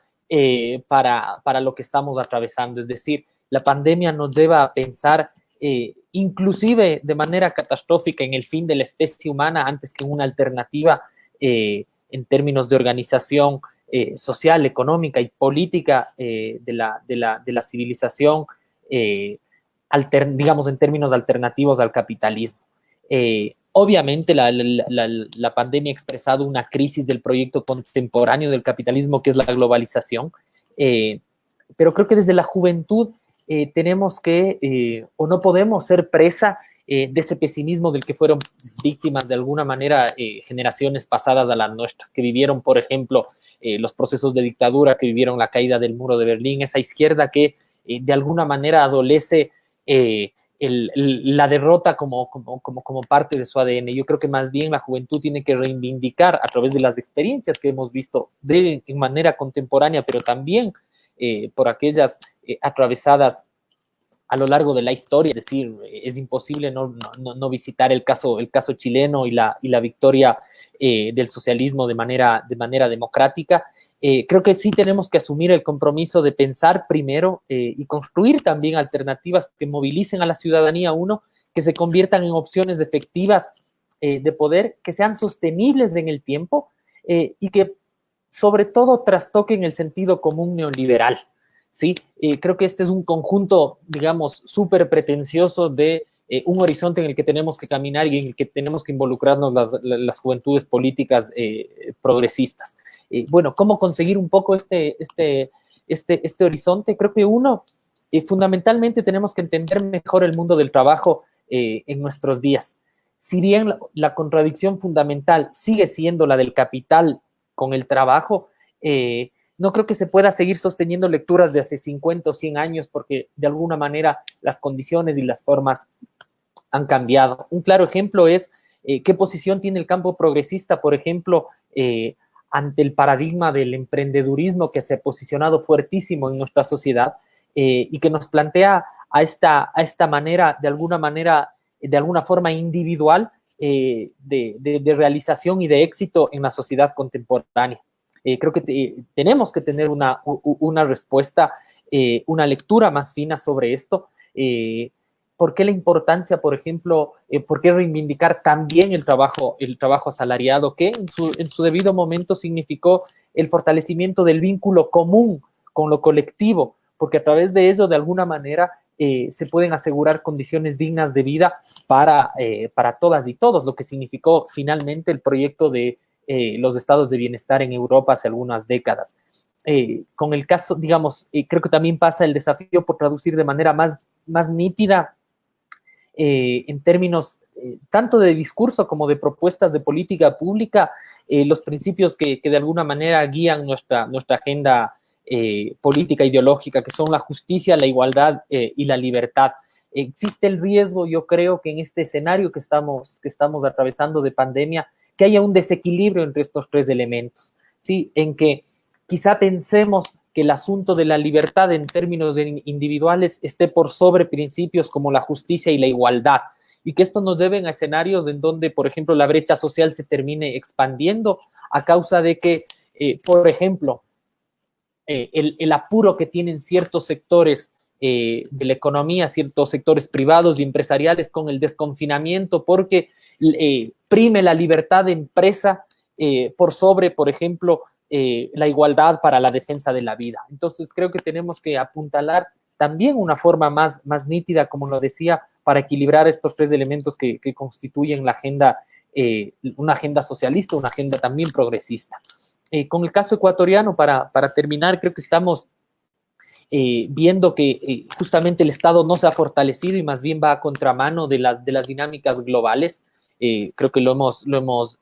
C: para lo que estamos atravesando. Es decir, la pandemia nos lleva a pensar inclusive de manera catastrófica en el fin de la especie humana antes que en una alternativa en términos de organización social, económica y política de la civilización, digamos en términos alternativos al capitalismo. Obviamente la pandemia ha expresado una crisis del proyecto contemporáneo del capitalismo, que es la globalización, pero creo que desde la juventud tenemos que, o no podemos ser presa de ese pesimismo del que fueron víctimas de alguna manera generaciones pasadas a las nuestras, que vivieron, por ejemplo, los procesos de dictadura, que vivieron la caída del muro de Berlín, esa izquierda que de alguna manera adolece la derrota como parte de su ADN. Yo creo que más bien la juventud tiene que reivindicar a través de las experiencias que hemos visto en manera contemporánea, pero también por aquellas atravesadas a lo largo de la historia. Es decir, es imposible no visitar el caso chileno y la victoria del socialismo de manera democrática. Creo que sí tenemos que asumir el compromiso de pensar primero y construir también alternativas que movilicen a la ciudadanía, que se conviertan en opciones efectivas de poder, que sean sostenibles en el tiempo y que sobre todo trastoquen el sentido común neoliberal. ¿Sí? Creo que este es un conjunto, digamos, súper pretencioso de un horizonte en el que tenemos que caminar y en el que tenemos que involucrarnos las juventudes políticas progresistas. Bueno, ¿cómo conseguir un poco este horizonte? Creo que fundamentalmente tenemos que entender mejor el mundo del trabajo en nuestros días. Si bien la contradicción fundamental sigue siendo la del capital con el trabajo, no creo que se pueda seguir sosteniendo lecturas de hace 50 o 100 años porque de alguna manera las condiciones y las formas han cambiado. Un claro ejemplo es qué posición tiene el campo progresista, por ejemplo, ante el paradigma del emprendedurismo que se ha posicionado fuertísimo en nuestra sociedad y que nos plantea a esta manera, de alguna forma individual de realización y de éxito en la sociedad contemporánea. Creo que tenemos que tener una respuesta, una lectura más fina sobre esto. ¿Por qué la importancia, por ejemplo, por qué reivindicar también el trabajo asalariado, que en su debido momento significó el fortalecimiento del vínculo común con lo colectivo? Porque a través de ello, de alguna manera, se pueden asegurar condiciones dignas de vida para todas y todos, lo que significó finalmente el proyecto de los estados de bienestar en Europa hace algunas décadas. Con el caso, digamos, creo que también pasa el desafío por traducir de manera más nítida en términos tanto de discurso como de propuestas de política pública, los principios que de alguna manera guían nuestra agenda política ideológica, que son la justicia, la igualdad y la libertad. Existe el riesgo, yo creo, que en este escenario que estamos atravesando de pandemia, que haya un desequilibrio entre estos tres elementos, ¿sí? En que quizá pensemos que el asunto de la libertad en términos individuales esté por sobre principios como la justicia y la igualdad, y que esto nos lleve a escenarios en donde, por ejemplo, la brecha social se termine expandiendo a causa de que, por ejemplo, el apuro que tienen ciertos sectores de la economía, ciertos sectores privados y empresariales con el desconfinamiento, porque prime la libertad de empresa por sobre, por ejemplo, la igualdad para la defensa de la vida. Entonces creo que tenemos que apuntalar también una forma más nítida, como lo decía, para equilibrar estos tres elementos que constituyen la agenda, una agenda socialista, una agenda también progresista. Con el caso ecuatoriano, para terminar, creo que estamos viendo que justamente el Estado no se ha fortalecido y más bien va a contramano de las dinámicas globales. Creo que lo hemos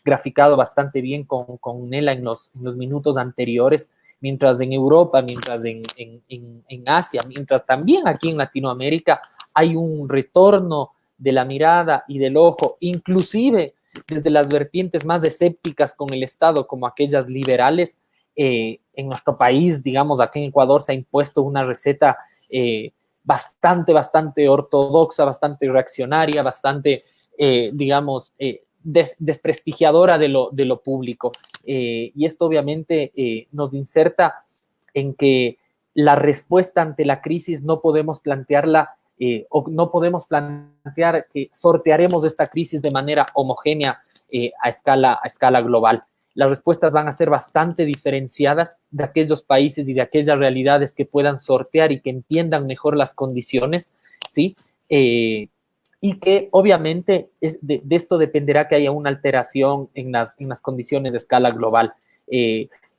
C: graficado bastante bien con Nela en los minutos anteriores, mientras en Europa, mientras en Asia, mientras también aquí en Latinoamérica hay un retorno de la mirada y del ojo, inclusive desde las vertientes más escépticas con el Estado, como aquellas liberales. En nuestro país, digamos, aquí en Ecuador se ha impuesto una receta bastante ortodoxa, bastante reaccionaria, bastante, digamos, desprestigiadora de lo público. Y esto obviamente nos inserta en que la respuesta ante la crisis no podemos plantearla o no podemos plantear que sortearemos esta crisis de manera homogénea a escala global. Las respuestas van a ser bastante diferenciadas de aquellos países y de aquellas realidades que puedan sortear y que entiendan mejor las condiciones, ¿sí? Y que obviamente de esto dependerá que haya una alteración en las condiciones de escala global.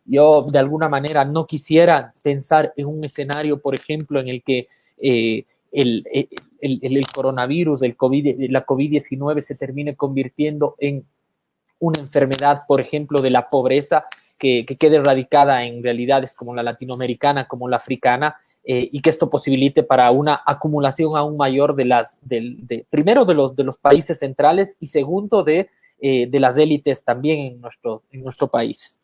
C: Yo de alguna manera no quisiera pensar en un escenario, por ejemplo, en el que el coronavirus, la COVID-19 se termine convirtiendo en una enfermedad, por ejemplo, de la pobreza que quede erradicada en realidades como la latinoamericana, como la africana, y que esto posibilite para una acumulación aún mayor primero de los países centrales y segundo de las élites también en nuestro país.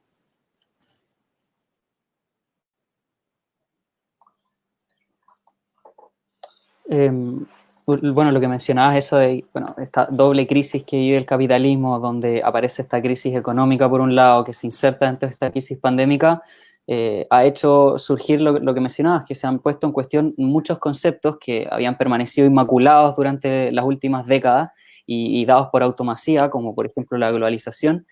A: Bueno, lo que mencionabas, eso de esta doble crisis que vive el capitalismo, donde aparece esta crisis económica por un lado, que se inserta dentro de esta crisis pandémica, ha hecho surgir lo que mencionabas, que se han puesto en cuestión muchos conceptos que habían permanecido inmaculados durante las últimas décadas y dados por automasía, como por ejemplo la globalización,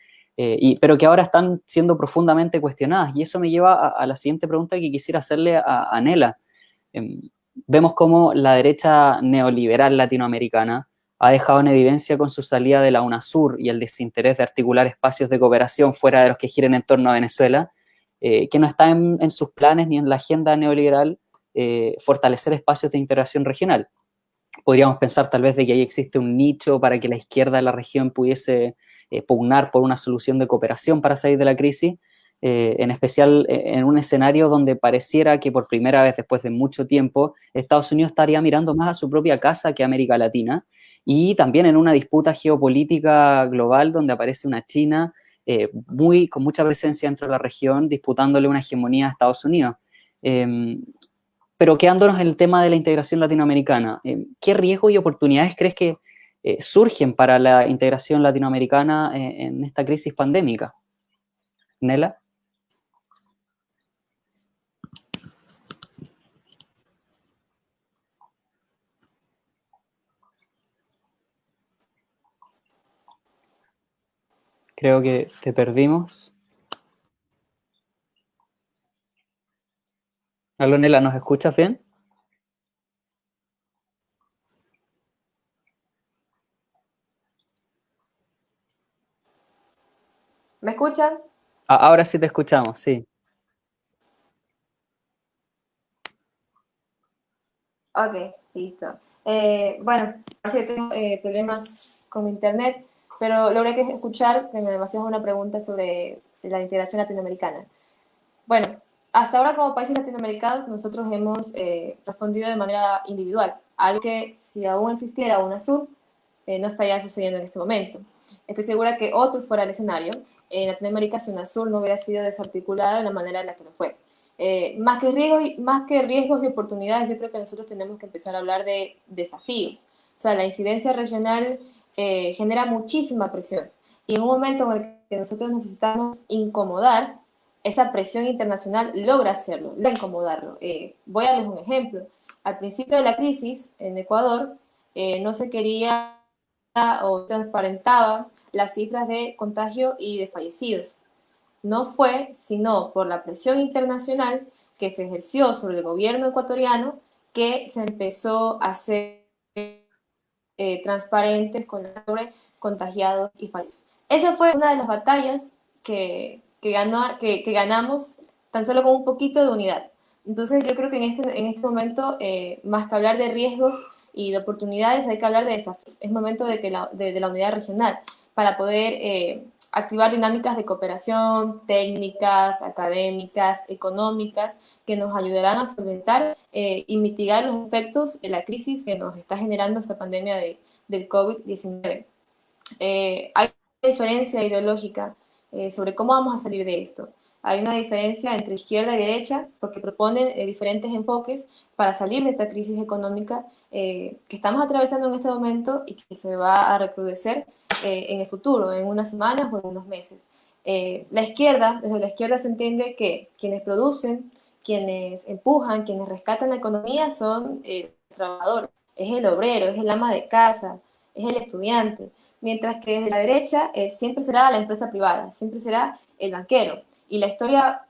A: pero que ahora están siendo profundamente cuestionadas. Y eso me lleva a la siguiente pregunta que quisiera hacerle a Nela. Vemos cómo la derecha neoliberal latinoamericana ha dejado en evidencia con su salida de la UNASUR y el desinterés de articular espacios de cooperación fuera de los que giren en torno a Venezuela, que no está en sus planes ni en la agenda neoliberal fortalecer espacios de integración regional. Podríamos pensar tal vez de que ahí existe un nicho para que la izquierda de la región pudiese pugnar por una solución de cooperación para salir de la crisis, en especial en un escenario donde pareciera que por primera vez después de mucho tiempo Estados Unidos estaría mirando más a su propia casa que a América Latina, y también en una disputa geopolítica global donde aparece una China con mucha presencia dentro de la región disputándole una hegemonía a Estados Unidos. Pero quedándonos en el tema de la integración latinoamericana, ¿qué riesgos y oportunidades crees que surgen para la integración latinoamericana en esta crisis pandémica? Nela. Creo que te perdimos. Aló, Nela, ¿nos escuchas bien?
B: ¿Me escuchan?
A: Ahora sí te escuchamos, sí.
B: Ok, listo. Bueno, parece que tengo problemas con mi internet, pero logré escuchar que me hacías una pregunta sobre la integración latinoamericana. Bueno, hasta ahora como países latinoamericanos nosotros hemos respondido de manera individual, algo que si aún existiera UNASUR no estaría sucediendo en este momento. Estoy segura que otro fuera el escenario. En Latinoamérica, si UNASUR no hubiera sido desarticulada de la manera en la que lo fue. Más que riesgos y oportunidades, yo creo que nosotros tenemos que empezar a hablar de desafíos. O sea, la incidencia regional genera muchísima presión. Y en un momento en el que nosotros necesitamos incomodar, esa presión internacional logra hacerlo, logra incomodarlo. Voy a darles un ejemplo. Al principio de la crisis en Ecuador no se quería o transparentaba las cifras de contagio y de fallecidos. No fue sino por la presión internacional que se ejerció sobre el gobierno ecuatoriano que se empezó a hacer transparentes con sobre contagiados y fallecidos. Esa fue una de las batallas que ganamos tan solo con un poquito de unidad. Entonces yo creo que en este momento, más que hablar de riesgos y de oportunidades, hay que hablar de desafíos. Es momento de la unidad regional para poder activar dinámicas de cooperación, técnicas, académicas, económicas, que nos ayudarán a solventar y mitigar los efectos de la crisis que nos está generando esta pandemia del COVID-19. Hay una diferencia ideológica sobre cómo vamos a salir de esto. Hay una diferencia entre izquierda y derecha porque proponen diferentes enfoques para salir de esta crisis económica que estamos atravesando en este momento y que se va a recrudecer en el futuro, en unas semanas o en unos meses. Desde la izquierda se entiende que quienes producen, quienes empujan, quienes rescatan la economía son el trabajador, es el obrero, es el ama de casa, es el estudiante, mientras que desde la derecha siempre será la empresa privada, siempre será el banquero. Y la historia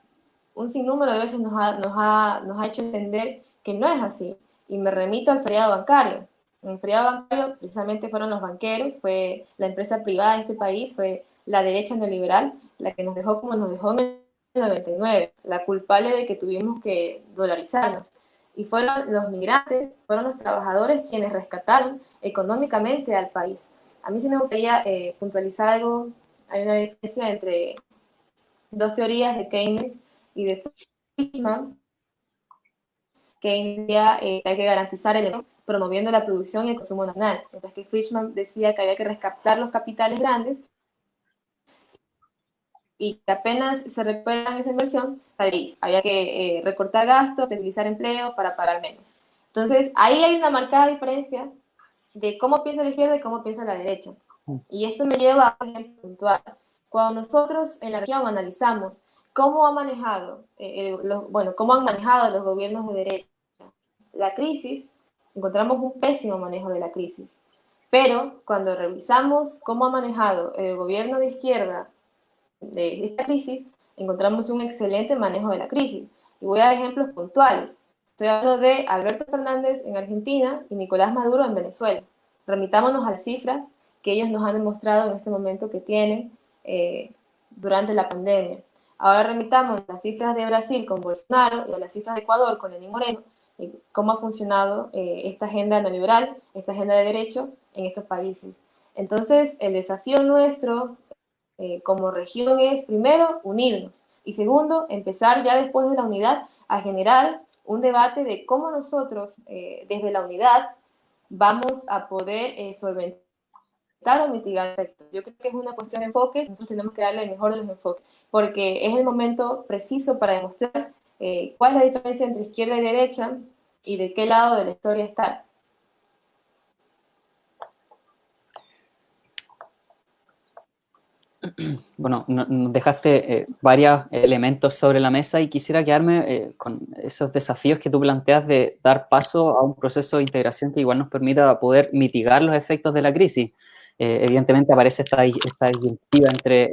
B: un sinnúmero de veces nos ha hecho entender que no es así. Y me remito al feriado bancario. En el feriado bancario precisamente fueron los banqueros, fue la empresa privada de este país, fue la derecha neoliberal la que nos dejó como nos dejó en el 99, la culpable de que tuvimos que dolarizarnos. Y fueron los migrantes, fueron los trabajadores quienes rescataron económicamente al país. A mí sí me gustaría puntualizar algo. Hay una diferencia entre dos teorías de Keynes y de Friedman. Keynes decía que hay que garantizar el empleo promoviendo la producción y el consumo nacional, mientras que Friedman decía que había que rescatar los capitales grandes y que apenas se recuperan esa inversión, había que recortar gastos, flexibilizar empleo para pagar menos. Entonces, ahí hay una marcada diferencia de cómo piensa la izquierda y cómo piensa la derecha. Y esto me lleva a un ejemplo puntual. Cuando nosotros en la región analizamos cómo ha manejado, cómo han manejado los gobiernos de derecha la crisis, encontramos un pésimo manejo de la crisis. Pero cuando revisamos cómo ha manejado el gobierno de izquierda de esta crisis, encontramos un excelente manejo de la crisis. Y voy a dar ejemplos puntuales. Estoy hablando de Alberto Fernández en Argentina y Nicolás Maduro en Venezuela. Remitámonos a las cifras que ellos nos han demostrado en este momento que tienen durante la pandemia. Ahora remitamos a las cifras de Brasil con Bolsonaro y a las cifras de Ecuador con Lenín Moreno, y cómo ha funcionado esta agenda neoliberal, esta agenda de derecho en estos países. Entonces, el desafío nuestro como región es, primero, unirnos y segundo, empezar ya después de la unidad a generar un debate de cómo nosotros, desde la unidad, vamos a poder solventar o mitigar efectos. Yo creo que es una cuestión de enfoques, nosotros tenemos que darle el mejor de los enfoques, porque es el momento preciso para demostrar cuál es la diferencia entre izquierda y derecha y de qué lado de la historia estar.
A: Bueno, nos dejaste varios elementos sobre la mesa y quisiera quedarme con esos desafíos que tú planteas de dar paso a un proceso de integración que igual nos permita poder mitigar los efectos de la crisis. Evidentemente aparece esta disyuntiva entre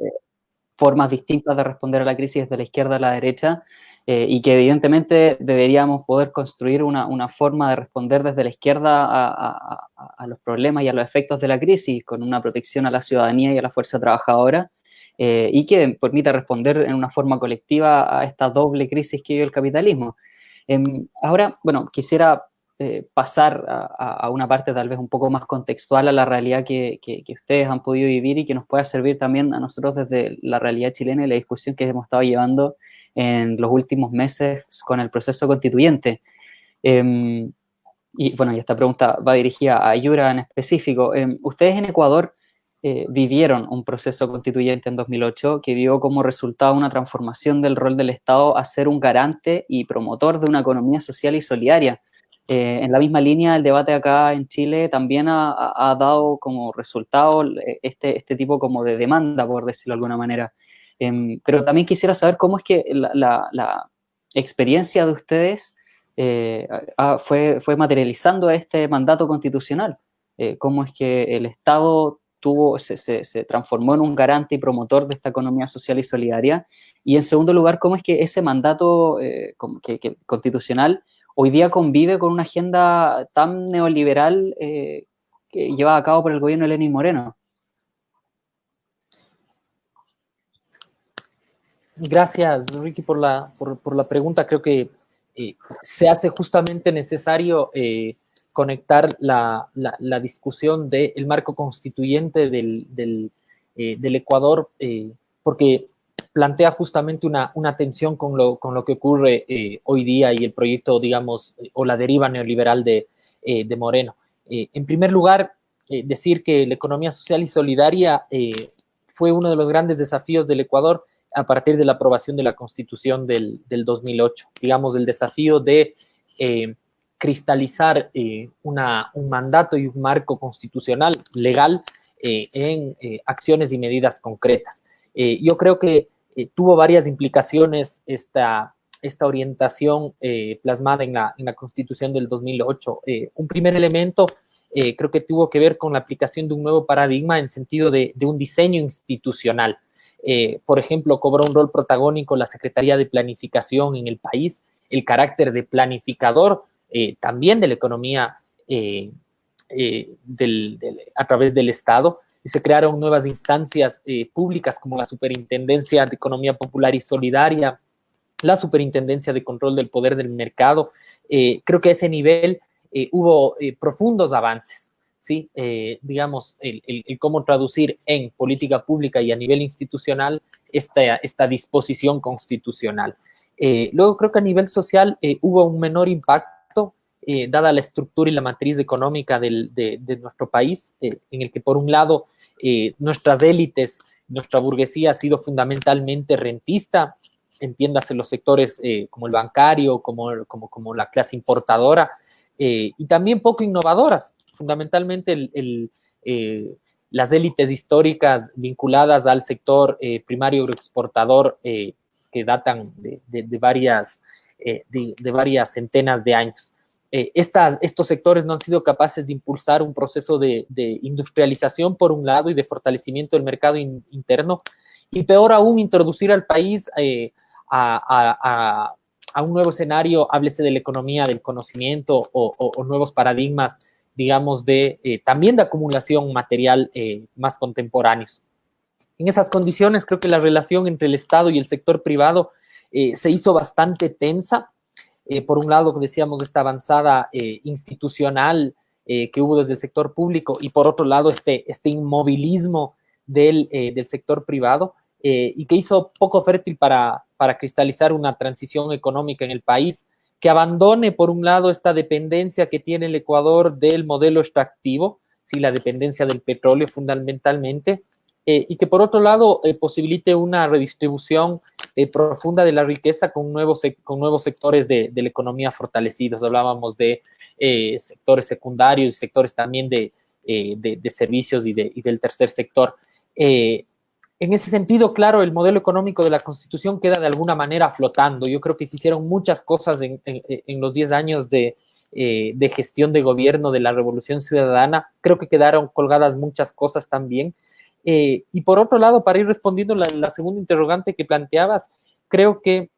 A: formas distintas de responder a la crisis desde la izquierda a la derecha y que evidentemente deberíamos poder construir una forma de responder desde la izquierda a los problemas y a los efectos de la crisis con una protección a la ciudadanía y a la fuerza trabajadora y que permita responder en una forma colectiva a esta doble crisis que vive el capitalismo. Ahora, bueno, quisiera pasar a una parte tal vez un poco más contextual a la realidad que ustedes han podido vivir y que nos pueda servir también a nosotros desde la realidad chilena y la discusión que hemos estado llevando en los últimos meses con el proceso constituyente. Y bueno, y esta pregunta va dirigida a Yura en específico. Ustedes en Ecuador vivieron un proceso constituyente en 2008 que dio como resultado una transformación del rol del Estado a ser un garante y promotor de una economía social y solidaria. En la misma línea, el debate acá en Chile también ha dado como resultado este tipo como de demanda, por decirlo de alguna manera. Pero también quisiera saber cómo es que la experiencia de ustedes fue materializando este mandato constitucional. Cómo es que el Estado se transformó en un garante y promotor de esta economía social y solidaria. Y en segundo lugar, cómo es que ese mandato constitucional hoy día convive con una agenda tan neoliberal que llevada a cabo por el gobierno de Lenín Moreno.
C: Gracias, Ricky, por la pregunta. Creo que se hace justamente necesario conectar la discusión del marco constituyente del Ecuador, porque plantea justamente una tensión con lo que ocurre hoy día y el proyecto, digamos, o la deriva neoliberal de Moreno. En primer lugar, decir que la economía social y solidaria fue uno de los grandes desafíos del Ecuador a partir de la aprobación de la Constitución del 2008. Digamos, el desafío de cristalizar un mandato y un marco constitucional legal en acciones y medidas concretas. Yo creo que tuvo varias implicaciones esta orientación plasmada en la Constitución del 2008. Un primer elemento creo que tuvo que ver con la aplicación de un nuevo paradigma en sentido de un diseño institucional. Por ejemplo, cobró un rol protagónico la Secretaría de Planificación en el país, el carácter de planificador también de la economía a través del Estado. y se crearon nuevas instancias públicas como la Superintendencia de Economía Popular y Solidaria, la Superintendencia de Control del Poder del Mercado. Creo que a ese nivel hubo profundos avances, ¿sí? Digamos, el cómo traducir en política pública y a nivel institucional esta disposición constitucional. Luego creo que a nivel social hubo un menor impacto, dada la estructura y la matriz económica de nuestro país, en el que por un lado nuestras élites, nuestra burguesía ha sido fundamentalmente rentista, entiéndase los sectores como el bancario, como la clase importadora, y también poco innovadoras, fundamentalmente las élites históricas vinculadas al sector primario agroexportador que datan de varias centenas de años. Estos sectores no han sido capaces de impulsar un proceso de industrialización por un lado y de fortalecimiento del mercado interno, y peor aún introducir al país a un nuevo escenario, háblese de la economía del conocimiento o nuevos paradigmas, digamos, también de acumulación material más contemporáneos. En esas condiciones creo que la relación entre el Estado y el sector privado se hizo bastante tensa. Por un lado, decíamos, esta avanzada institucional que hubo desde el sector público, y por otro lado este inmovilismo del sector privado, y que hizo poco fértil para cristalizar una transición económica en el país, que abandone, por un lado, esta dependencia que tiene el Ecuador del modelo extractivo, ¿sí? La dependencia del petróleo fundamentalmente, y que por otro lado posibilite una redistribución profunda de la riqueza con nuevos sectores de la economía fortalecidos. Hablábamos de sectores secundarios, sectores también de servicios y del tercer sector. En ese sentido, claro, el modelo económico de la Constitución queda de alguna manera flotando. Yo creo que se hicieron muchas cosas en los 10 años de gestión de gobierno de la Revolución Ciudadana. Creo que quedaron colgadas muchas cosas también. Y por otro lado, para ir respondiendo la segunda interrogante que planteabas, creo que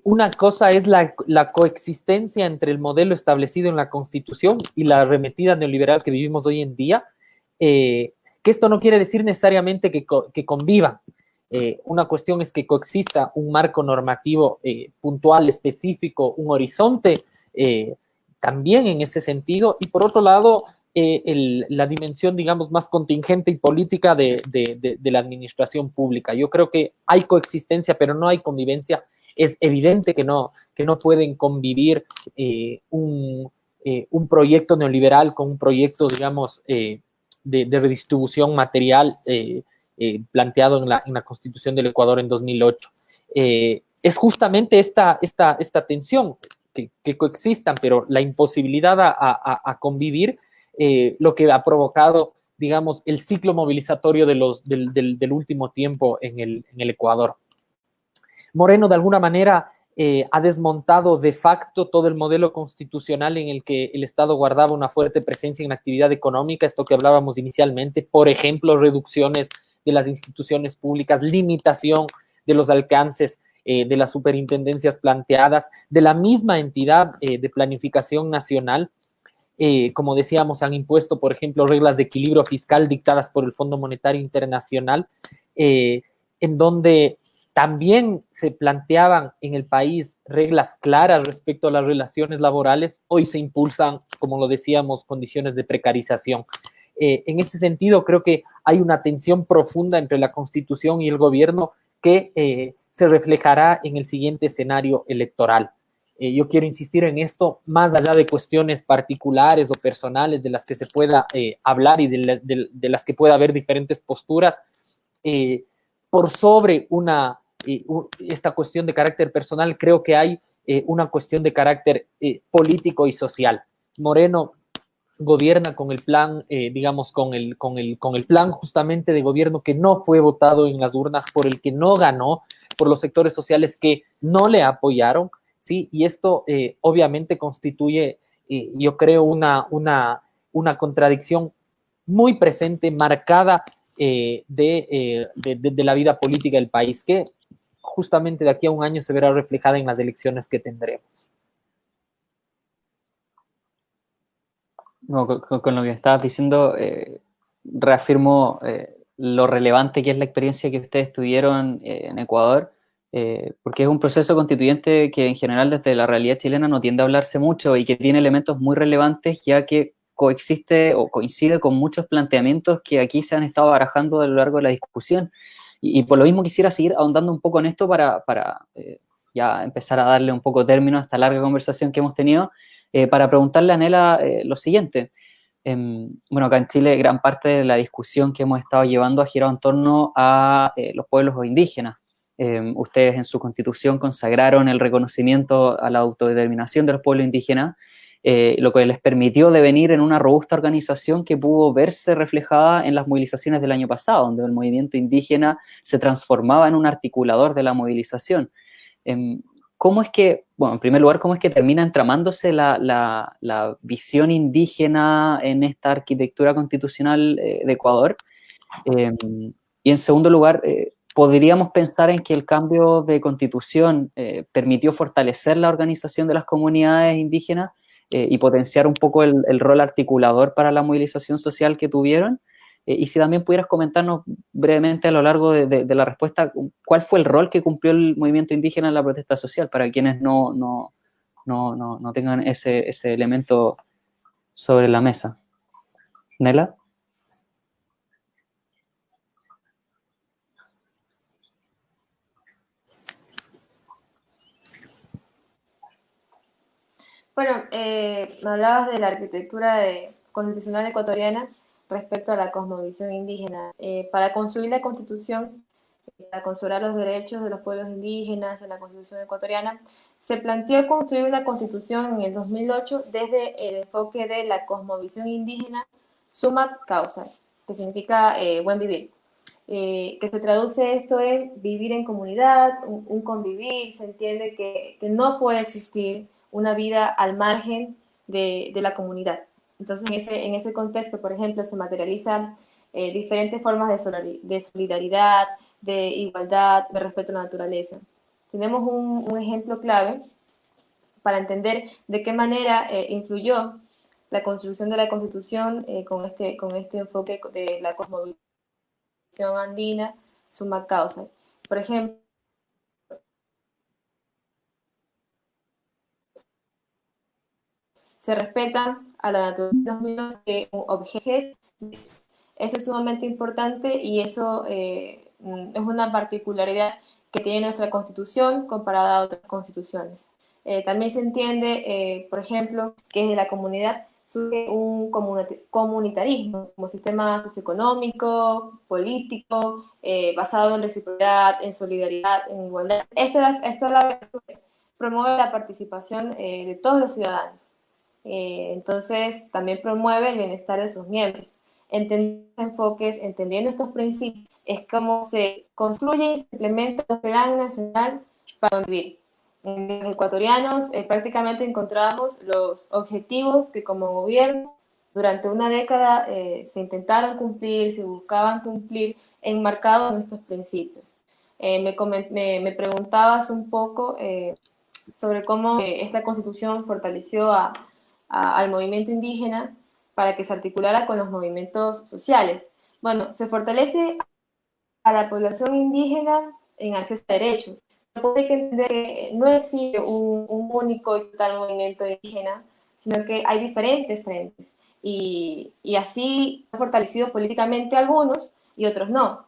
C: una cosa es la coexistencia entre el modelo establecido en la Constitución y la arremetida neoliberal que vivimos hoy en día, que esto no quiere decir necesariamente que convivan. Una cuestión es que coexista un marco normativo puntual, específico, un horizonte también en ese sentido, y por otro lado, la dimensión, digamos, más contingente y política de la administración pública. Yo creo que hay coexistencia, pero no hay convivencia. Es evidente que no pueden convivir un proyecto neoliberal con un proyecto, digamos, de redistribución material planteado en la Constitución del Ecuador en 2008. Es justamente esta tensión, que coexistan, pero la imposibilidad a convivir, lo que ha provocado, digamos, el ciclo movilizatorio del último tiempo en el Ecuador. Moreno, de alguna manera, ha desmontado de facto todo el modelo constitucional en el que el Estado guardaba una fuerte presencia en la actividad económica, esto que hablábamos inicialmente, por ejemplo, reducciones de las instituciones públicas, limitación de los alcances de las superintendencias planteadas, de la misma entidad de planificación nacional. Como decíamos, han impuesto, por ejemplo, reglas de equilibrio fiscal dictadas por el Fondo Monetario Internacional, en donde también se planteaban en el país reglas claras respecto a las relaciones laborales. Hoy se impulsan, como lo decíamos, condiciones de precarización. En ese sentido, creo que hay una tensión profunda entre la Constitución y el gobierno que se reflejará en el siguiente escenario electoral. Yo quiero insistir en esto, más allá de cuestiones particulares o personales de las que se pueda hablar y de las que pueda haber diferentes posturas, por sobre esta cuestión de carácter personal, creo que hay una cuestión de carácter político y social. Moreno gobierna con el plan, digamos, con el plan justamente de gobierno que no fue votado en las urnas, por el que no ganó, por los sectores sociales que no le apoyaron, ¿sí? Y esto obviamente constituye, yo creo, una contradicción muy presente, marcada de la vida política del país, que justamente de aquí a un año se verá reflejada en las elecciones que tendremos.
A: No, con lo que estabas diciendo, reafirmo lo relevante que es la experiencia que ustedes tuvieron en Ecuador, porque es un proceso constituyente que en general desde la realidad chilena no tiende a hablarse mucho y que tiene elementos muy relevantes, ya que coexiste o coincide con muchos planteamientos que aquí se han estado barajando a lo largo de la discusión. Y por lo mismo quisiera seguir ahondando un poco en esto para ya empezar a darle un poco término a esta larga conversación que hemos tenido, para preguntarle a Nela lo siguiente. Bueno, acá en Chile gran parte de la discusión que hemos estado llevando ha girado en torno a los pueblos indígenas. Ustedes en su constitución consagraron el reconocimiento a la autodeterminación de los pueblos indígenas, lo que les permitió devenir en una robusta organización que pudo verse reflejada en las movilizaciones del año pasado, donde el movimiento indígena se transformaba en un articulador de la movilización. ¿Cómo es que, bueno, en primer lugar, cómo es que termina entramándose la visión indígena en esta arquitectura constitucional de Ecuador? Y en segundo lugar, ¿podríamos pensar en que el cambio de constitución permitió fortalecer la organización de las comunidades indígenas y potenciar un poco el rol articulador para la movilización social que tuvieron? Y si también pudieras comentarnos brevemente a lo largo de la respuesta, ¿cuál fue el rol que cumplió el movimiento indígena en la protesta social para quienes no tengan ese elemento sobre la mesa? ¿Nela?
B: Bueno, me hablabas de la arquitectura constitucional ecuatoriana respecto a la cosmovisión indígena. Para construir la constitución, para consolidar los derechos de los pueblos indígenas en la constitución ecuatoriana, se planteó construir una constitución en el 2008 desde el enfoque de la cosmovisión indígena summa causa, que significa buen vivir. Que se traduce esto en vivir en comunidad, un convivir, se entiende que no puede existir una vida al margen de la comunidad. Entonces, en ese contexto, por ejemplo, se materializan diferentes formas de solidaridad, de igualdad, de respeto a la naturaleza. Tenemos un ejemplo clave para entender de qué manera influyó la construcción de la Constitución con este enfoque de la cosmovisión andina, summa causa. Por ejemplo, se respetan a la naturaleza que un objeto. Eso es sumamente importante y eso es una particularidad que tiene nuestra constitución comparada a otras constituciones. También se entiende, por ejemplo, que desde la comunidad surge un comunitarismo como sistema socioeconómico, político, basado en reciprocidad, en solidaridad, en igualdad. Esto a la vez promueve la participación de todos los ciudadanos. Entonces, también promueve el bienestar de sus miembros. Entendiendo estos enfoques, entendiendo estos principios, es como se construye y se implementa el Plan Nacional para Vivir. En los ecuatorianos prácticamente encontramos los objetivos que como gobierno durante una década se intentaron cumplir, se buscaban cumplir, enmarcados en estos principios. Me preguntabas un poco sobre cómo esta constitución fortaleció al movimiento indígena para que se articulara con los movimientos sociales. Bueno, se fortalece a la población indígena en acceso a derechos. Hay que entender que no existe un único y total movimiento indígena, sino que hay diferentes frentes. Y así han fortalecido políticamente algunos y otros no.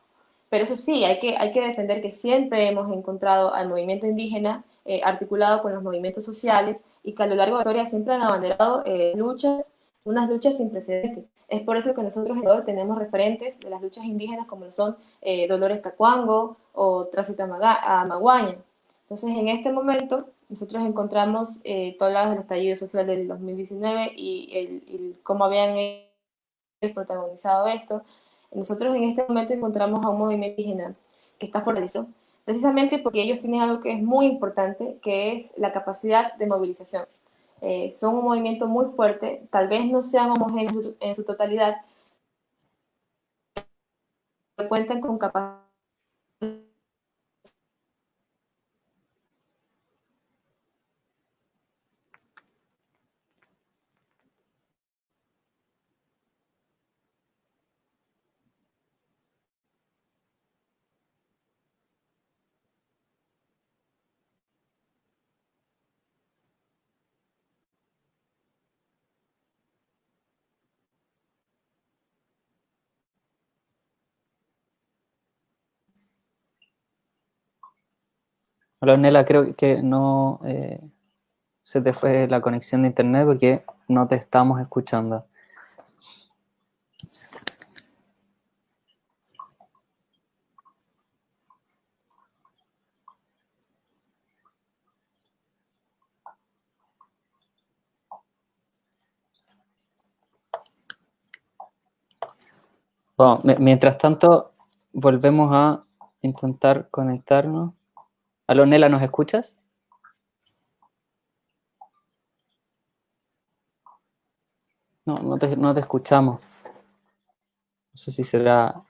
B: Pero eso sí, hay que defender que siempre hemos encontrado al movimiento indígena articulado con los movimientos sociales y que a lo largo de la historia siempre han abanderado unas luchas sin precedentes. Es por eso que nosotros en Ecuador tenemos referentes de las luchas indígenas como lo son Dolores Cacuango o Tránsito a Maguaña. Entonces, en este momento, nosotros encontramos, tú hablabas del estallido social del 2019 y cómo habían protagonizado esto. Nosotros en este momento encontramos a un movimiento indígena que está fortalecido, precisamente porque ellos tienen algo que es muy importante, que es la capacidad de movilización. Son un movimiento muy fuerte, tal vez no sean homogéneos en su totalidad, pero cuentan con capacidad.
A: Hola, Nela, creo que no se te fue la conexión de internet porque no te estamos escuchando. Bueno, mientras tanto, volvemos a intentar conectarnos. Aló, Nela, ¿nos escuchas? No, no te escuchamos. No sé si será...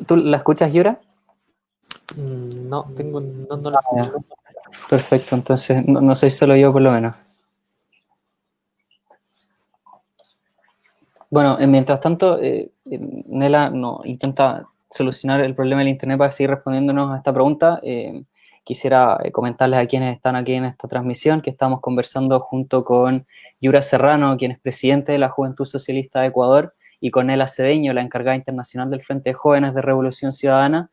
A: ¿Tú la escuchas, Yura?
C: No, no lo escucho.
A: Perfecto, entonces no soy solo yo por lo menos. Bueno, mientras tanto, Nela no, intenta solucionar el problema del Internet para seguir respondiéndonos a esta pregunta. Quisiera comentarles a quienes están aquí en esta transmisión que estamos conversando junto con Yura Serrano, quien es presidente de la Juventud Socialista de Ecuador, y con Nela Cedeño, la encargada internacional del Frente de Jóvenes de Revolución Ciudadana,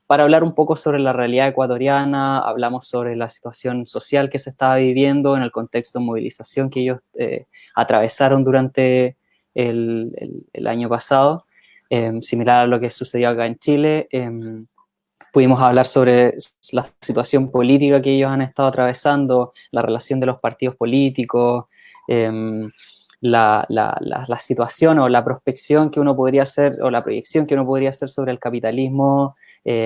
A: para hablar un poco sobre la realidad ecuatoriana. Hablamos sobre la situación social que se estaba viviendo en el contexto de movilización que ellos atravesaron durante el año pasado, similar a lo que sucedió acá en Chile. Pudimos hablar sobre la situación política que ellos han estado atravesando, la relación de los partidos políticos, la situación o la prospección que uno podría hacer, o la proyección que uno podría hacer sobre el capitalismo,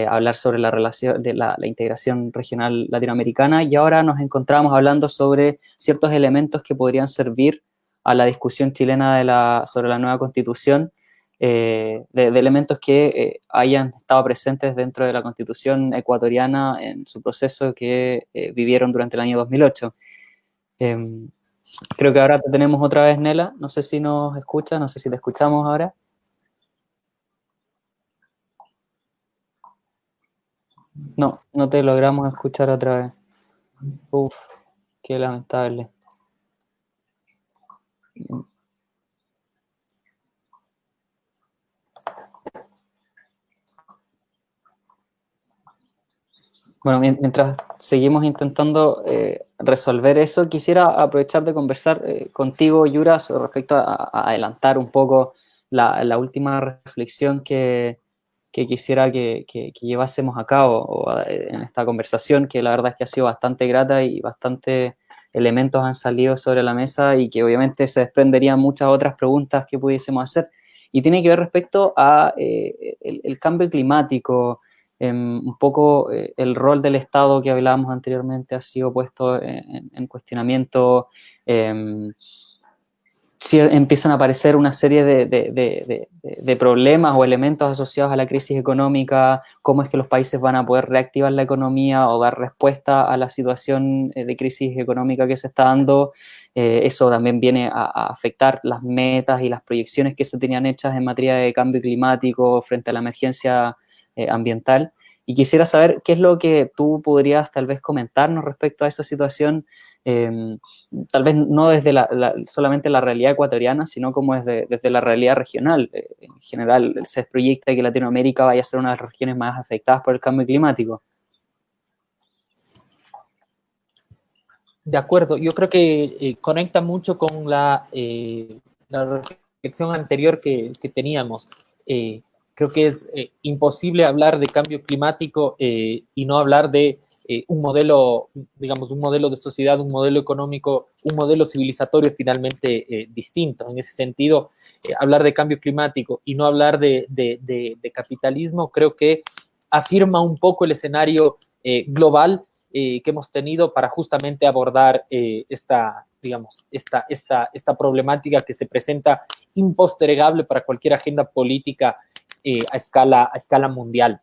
A: hablar sobre la relación de la integración regional latinoamericana, y ahora nos encontramos hablando sobre ciertos elementos que podrían servir a la discusión chilena sobre la nueva constitución, de elementos que hayan estado presentes dentro de la constitución ecuatoriana en su proceso que vivieron durante el año 2008. Creo que ahora te tenemos otra vez, Nela. No sé si nos escuchas, no sé si te escuchamos ahora. No, no te logramos escuchar otra vez. Uf, qué lamentable. Bueno, mientras seguimos intentando resolver eso, quisiera aprovechar de conversar contigo, Yura, respecto a adelantar un poco la última reflexión que quisiera que llevásemos a cabo en esta conversación, que la verdad es que ha sido bastante grata y bastante elementos han salido sobre la mesa y que obviamente se desprenderían muchas otras preguntas que pudiésemos hacer. Y tiene que ver respecto a el cambio climático. Un poco el rol del Estado que hablábamos anteriormente ha sido puesto en cuestionamiento. Sí, empiezan a aparecer una serie de problemas o elementos asociados a la crisis económica, cómo es que los países van a poder reactivar la economía o dar respuesta a la situación de crisis económica que se está dando. Eso también viene a afectar las metas y las proyecciones que se tenían hechas en materia de cambio climático frente a la emergencia ambiental. Y quisiera saber qué es lo que tú podrías tal vez comentarnos respecto a esa situación, tal vez no desde solamente la realidad ecuatoriana, sino como desde la realidad regional. En general, se proyecta que Latinoamérica vaya a ser una de las regiones más afectadas por el cambio climático.
C: De acuerdo, yo creo que conecta mucho con la reflexión anterior que teníamos. Creo que es imposible hablar de cambio climático y no hablar de un modelo, digamos, un modelo de sociedad, un modelo económico, un modelo civilizatorio finalmente distinto. En ese sentido, hablar de cambio climático y no hablar de capitalismo, creo que afirma un poco el escenario global que hemos tenido para justamente abordar esta problemática que se presenta impostergable para cualquier agenda política a escala mundial.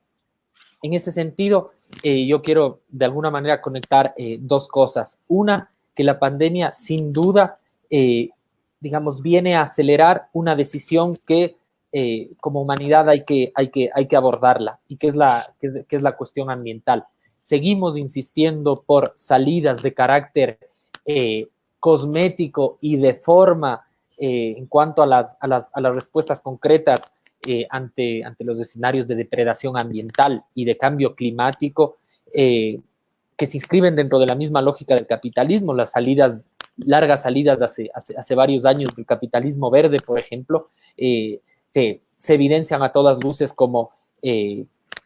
C: En ese sentido, yo quiero de alguna manera conectar dos cosas. Una, que la pandemia sin duda, viene a acelerar una decisión que como humanidad hay que abordarla, y que es la cuestión ambiental. Seguimos insistiendo por salidas de carácter cosmético y de forma en cuanto a las respuestas concretas ante los escenarios de depredación ambiental y de cambio climático, que se inscriben dentro de la misma lógica del capitalismo, las largas salidas hace varios años del capitalismo verde, por ejemplo, se evidencian a todas luces como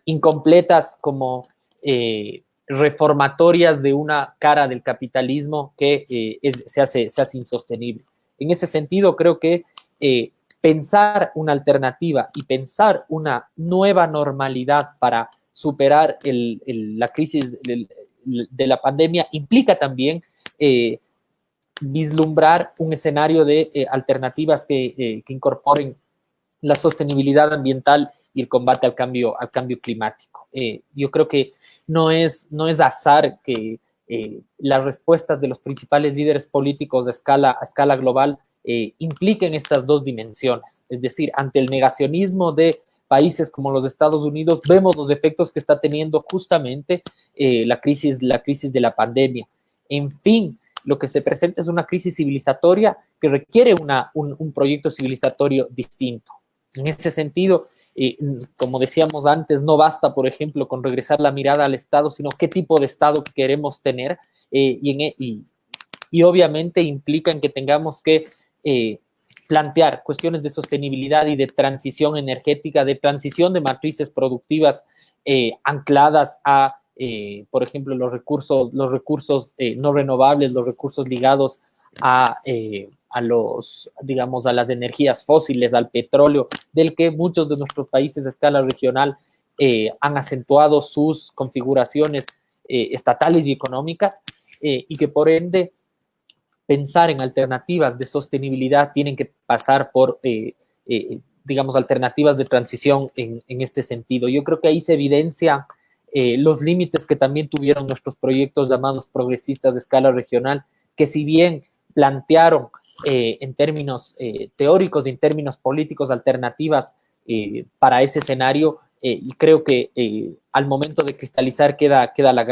C: incompletas, como reformatorias de una cara del capitalismo que se hace insostenible. En ese sentido, creo que pensar una alternativa y pensar una nueva normalidad para superar la crisis de la pandemia implica también vislumbrar un escenario de alternativas que incorporen la sostenibilidad ambiental y el combate al cambio climático. Yo creo que no es azar que las respuestas de los principales líderes políticos a escala global impliquen estas dos dimensiones. Es decir, ante el negacionismo de países como los Estados Unidos, vemos los efectos que está teniendo justamente la crisis de la pandemia. En fin, lo que se presenta es una crisis civilizatoria que requiere un proyecto civilizatorio distinto. En ese sentido, como decíamos antes, no basta, por ejemplo, con regresar la mirada al Estado, sino qué tipo de Estado queremos tener, y obviamente implican que tengamos que plantear cuestiones de sostenibilidad y de transición energética, de transición de matrices productivas ancladas a, por ejemplo, los recursos no renovables, los recursos ligados a las energías fósiles, al petróleo, del que muchos de nuestros países a escala regional han acentuado sus configuraciones estatales y económicas, y que por ende pensar en alternativas de sostenibilidad tienen que pasar por, alternativas de transición en este sentido. Yo creo que ahí se evidencia los límites que también tuvieron nuestros proyectos llamados progresistas de escala regional, que si bien plantearon en términos teóricos y en términos políticos alternativas para ese escenario, y creo que al momento de cristalizar queda la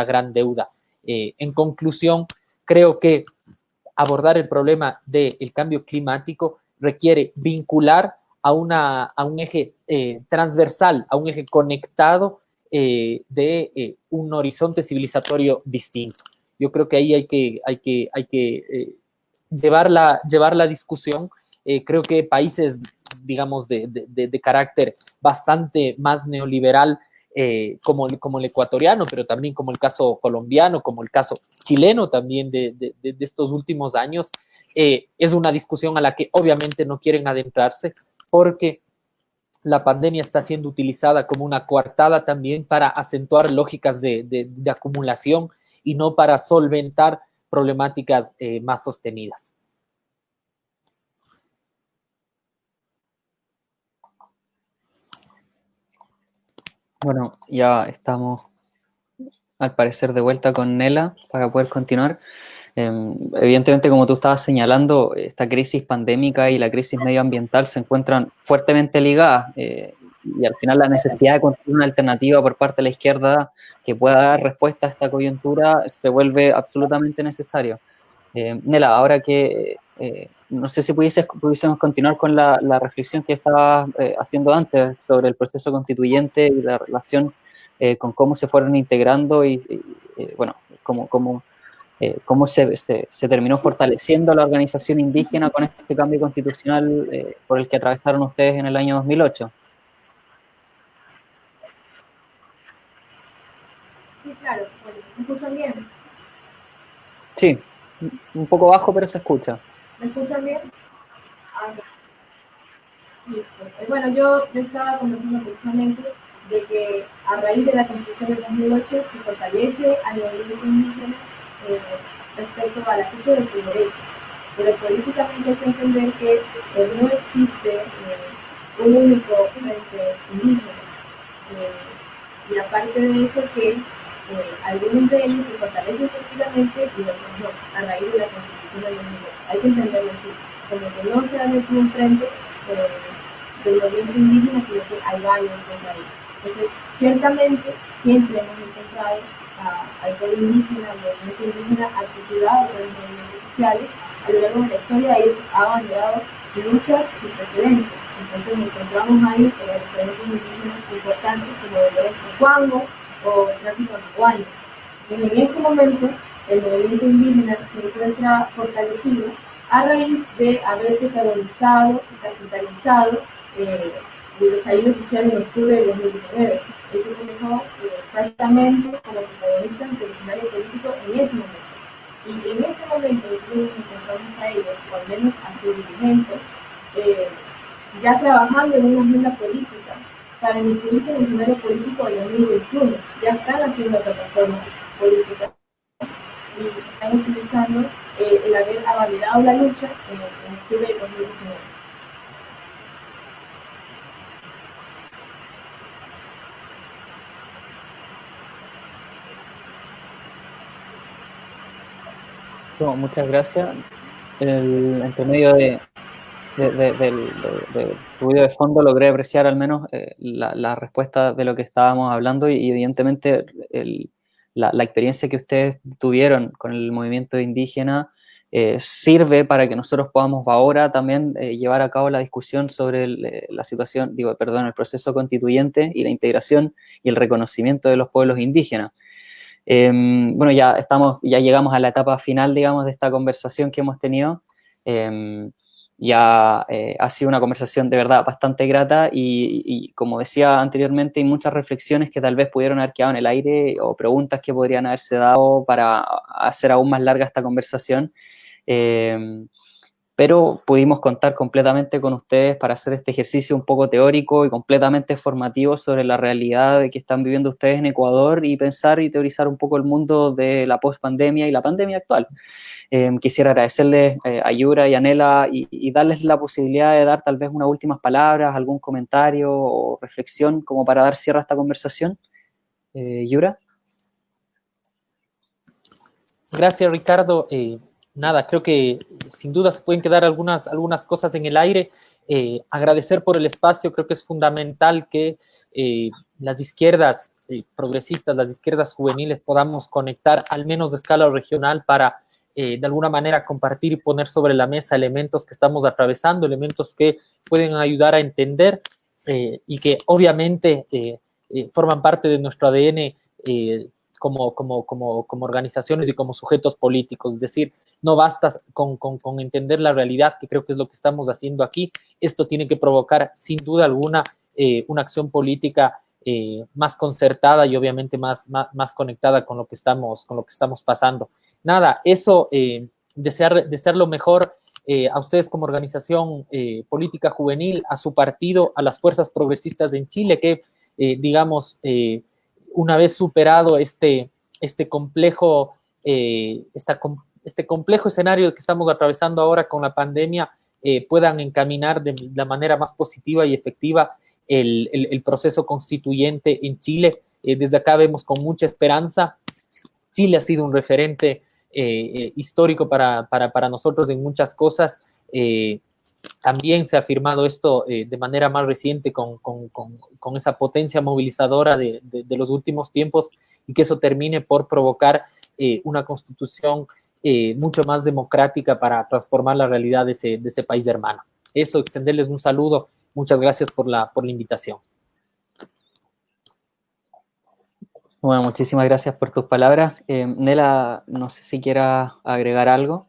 C: gran deuda. En conclusión, creo que abordar el problema del cambio climático requiere vincular a un eje transversal, a un eje conectado de un horizonte civilizatorio distinto. Yo creo que ahí hay que llevar la discusión. Creo que países, digamos, de carácter bastante más neoliberal, como el ecuatoriano, pero también como el caso colombiano, como el caso chileno también de estos últimos años, es una discusión a la que obviamente no quieren adentrarse, porque la pandemia está siendo utilizada como una coartada también para acentuar lógicas de acumulación y no para solventar problemáticas más sostenidas.
A: Bueno, ya estamos al parecer de vuelta con Nela para poder continuar. Evidentemente, como tú estabas señalando, esta crisis pandémica y la crisis medioambiental se encuentran fuertemente ligadas, y al final la necesidad de construir una alternativa por parte de la izquierda que pueda dar respuesta a esta coyuntura se vuelve absolutamente necesario. Nela, ahora que no sé si pudiésemos continuar con la reflexión que estabas haciendo antes sobre el proceso constituyente y la relación con cómo se fueron integrando bueno, cómo se terminó fortaleciendo la organización indígena con este cambio constitucional por el que atravesaron ustedes en el año 2008.
B: Sí, claro. ¿Me escuchan bien?
A: Sí, un poco bajo, pero se escucha.
B: ¿Me escuchan bien? Ah, listo. Bueno, yo estaba conversando precisamente de que a raíz de la Constitución del 2008 se fortalece al movimiento indígena respecto al acceso de sus derechos. Pero políticamente hay que entender que no existe un único frente indígena. Y aparte de eso, que algunos de ellos se fortalecen políticamente y otros no, a raíz de la Constitución del 2008. Hay que entenderlo así, como que no se ha metido un frente del movimiento indígena, sino que hay varios de ahí. Entonces, ciertamente, siempre hemos encontrado al pueblo indígena, al movimiento indígena articulado con los movimientos sociales. A lo largo de la historia ellos han generado luchas sin precedentes. Entonces encontramos ahí referentes indígenas importantes como Lorenzo Cuango o Francisco Maguayo. Entonces, en este momento, el movimiento indígena se encuentra fortalecido a raíz de haber capitalizado el estallido social en octubre de 2019. Eso lo dejó prácticamente como protagonista ante el escenario político en ese momento. Y en este momento nosotros nos encontramos a ellos, o al menos a sus dirigentes, ya trabajando en una agenda política para incluirse en el escenario político del 2021. Ya están haciendo plataformas políticas y están utilizando el haber abanderado la lucha en octubre de 2019.
A: No, muchas gracias. Entre medio del ruido de fondo logré apreciar al menos la respuesta de lo que estábamos hablando y evidentemente la experiencia que ustedes tuvieron con el movimiento indígena sirve para que nosotros podamos ahora también llevar a cabo la discusión sobre la situación, el proceso constituyente y la integración y el reconocimiento de los pueblos indígenas. Bueno, ya llegamos a la etapa final, digamos, de esta conversación que hemos tenido. Ha sido una conversación de verdad bastante grata y como decía anteriormente, hay muchas reflexiones que tal vez pudieron haber quedado en el aire o preguntas que podrían haberse dado para hacer aún más larga esta conversación. Pero pudimos contar completamente con ustedes para hacer este ejercicio un poco teórico y completamente formativo sobre la realidad que están viviendo ustedes en Ecuador y pensar y teorizar un poco el mundo de la post-pandemia y la pandemia actual. Quisiera agradecerles a Yura y a Nela y darles la posibilidad de dar tal vez unas últimas palabras, algún comentario o reflexión como para dar cierre a esta conversación. Yura.
C: Gracias, Ricardo. Nada, creo que sin duda se pueden quedar algunas cosas en el aire. Agradecer por el espacio, creo que es fundamental que las izquierdas progresistas, las izquierdas juveniles podamos conectar al menos de escala regional para de alguna manera compartir y poner sobre la mesa elementos que estamos atravesando, elementos que pueden ayudar a entender y que obviamente forman parte de nuestro ADN como organizaciones y como sujetos políticos. Es decir, no basta con entender la realidad, que creo que es lo que estamos haciendo aquí. Esto tiene que provocar, sin duda alguna, una acción política más concertada y obviamente más conectada con lo que estamos pasando. Nada, eso, desear lo mejor a ustedes como organización política juvenil, a su partido, a las fuerzas progresistas en Chile, que digamos, una vez superado este complejo escenario que estamos atravesando ahora con la pandemia, puedan encaminar de la manera más positiva y efectiva el proceso constituyente en Chile. Desde acá vemos con mucha esperanza. Chile ha sido un referente histórico para nosotros en muchas cosas. También se ha afirmado esto de manera más reciente con esa potencia movilizadora de los últimos tiempos, y que eso termine por provocar una constitución mucho más democrática para transformar la realidad de ese país hermano. Eso, extenderles un saludo. Muchas gracias por la invitación.
A: Bueno, muchísimas gracias por tus palabras. Nela, no sé si quieras agregar algo.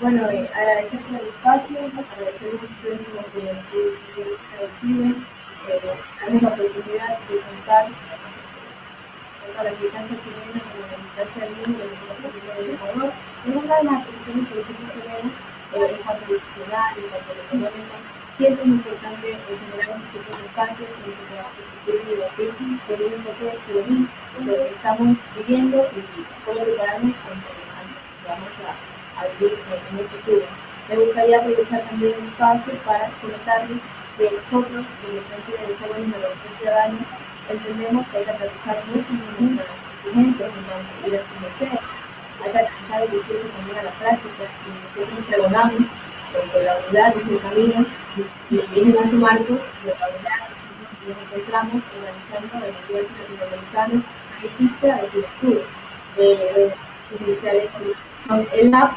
B: Bueno, agradecer por el espacio, agradecerles a ustedes como Juventud Socialista de Chile, darnos la oportunidad de contar tanto la militancia chilena como la militancia del mundo, la militancia chilena del Ecuador. Es una de las apreciaciones que nosotros tenemos en cuanto a disciplinar, en cuanto a lo económico. Siempre es importante generar unos tipos de espacios en los que podamos discutir y debatir con un enfoque juvenil, lo que estamos viviendo y cómo prepararnos en que vamos a vivir en el futuro. Me gustaría aprovechar también el espacio para comentarles que nosotros, en el Frente de Jóvenes de la Revolución Ciudadana, entendemos que hay que aterrizar mucho en las exigencias y las deseos. Hay que aterrizar el discurso también a la práctica, y nosotros pregonamos que la unidad es el camino, y en ese marco de la unidad nos encontramos organizando el nivel latinoamericano que existe de juventudes. iniciales son el ELAP.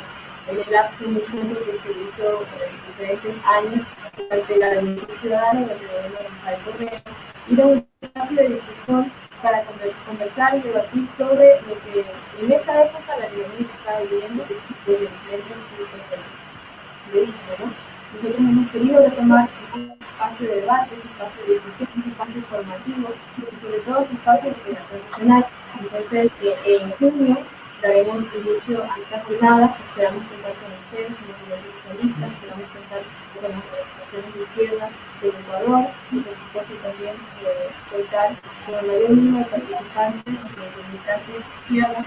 B: El ELAP fue un encuentro que se hizo en diferentes años durante la Revolución Ciudadana, durante el gobierno de Rafael Correa, y era un espacio de discusión para conversar y debatir sobre lo que en esa época Latinoamérica estaba viviendo desde diferentes puntos de vista, ¿no? Nosotros hemos querido retomar un espacio de debate, un espacio de discusión, un espacio formativo y sobre todo un espacio de integración regional. Entonces, en junio daremos inicio a esta jornada. Esperamos contar con ustedes, como movimientos socialistas, esperamos contar con las organizaciones de izquierda del Ecuador y, por supuesto, también contar con el mayor número de participantes y de militantes de izquierda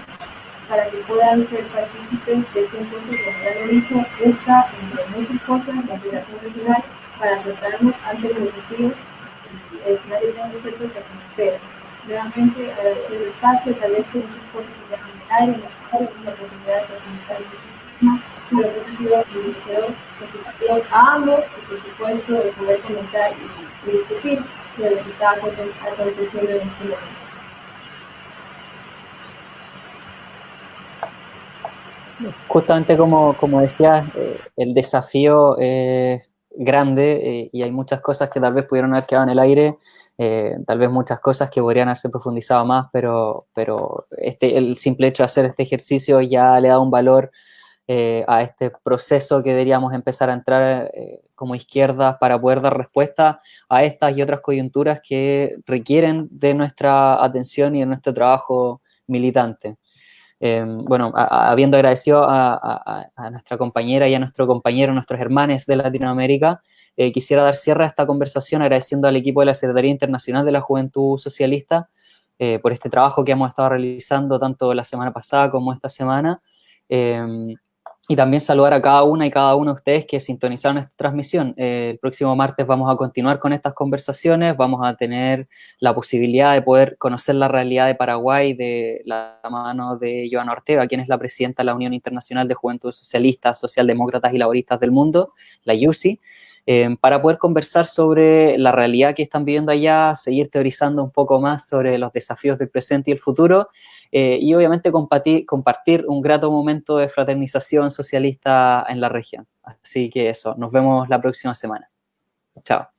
B: para que puedan ser partícipes de este encuentro que, como ya lo he dicho, busca, entre muchas cosas, la integración regional para prepararnos ante los desafíos y el escenario tan incierto que nos espera. Nuevamente, agradecer el espacio, tal vez que muchas cosas se quedan en el aire, no es la oportunidad de profundizar en este tema, pero creo que ha sido enriquecedor escucharlos a ambos y, por supuesto, de poder comentar y discutir sobre lo que está aconteciendo en este momento.
A: Justamente como decías, el desafío es grande y hay muchas cosas que tal vez pudieron haber quedado en el aire, tal vez muchas cosas que podrían haberse profundizado más, pero el simple hecho de hacer este ejercicio ya le da un valor a este proceso que deberíamos empezar a entrar como izquierda para poder dar respuesta a estas y otras coyunturas que requieren de nuestra atención y de nuestro trabajo militante. Bueno, habiendo agradecido a nuestra compañera y a nuestro compañero, nuestros hermanos de Latinoamérica, quisiera dar cierre a esta conversación agradeciendo al equipo de la Secretaría Internacional de la Juventud Socialista por este trabajo que hemos estado realizando tanto la semana pasada como esta semana. Y también saludar a cada una y cada uno de ustedes que sintonizaron esta transmisión. El próximo martes vamos a continuar con estas conversaciones, vamos a tener la posibilidad de poder conocer la realidad de Paraguay de la mano de Joana Ortega, quien es la presidenta de la Unión Internacional de Juventudes Socialistas, Socialdemócratas y Laboristas del Mundo, la UCI, para poder conversar sobre la realidad que están viviendo allá, seguir teorizando un poco más sobre los desafíos del presente y el futuro, y obviamente compartir un grato momento de fraternización socialista en la región. Así que eso, nos vemos la próxima semana. Chao.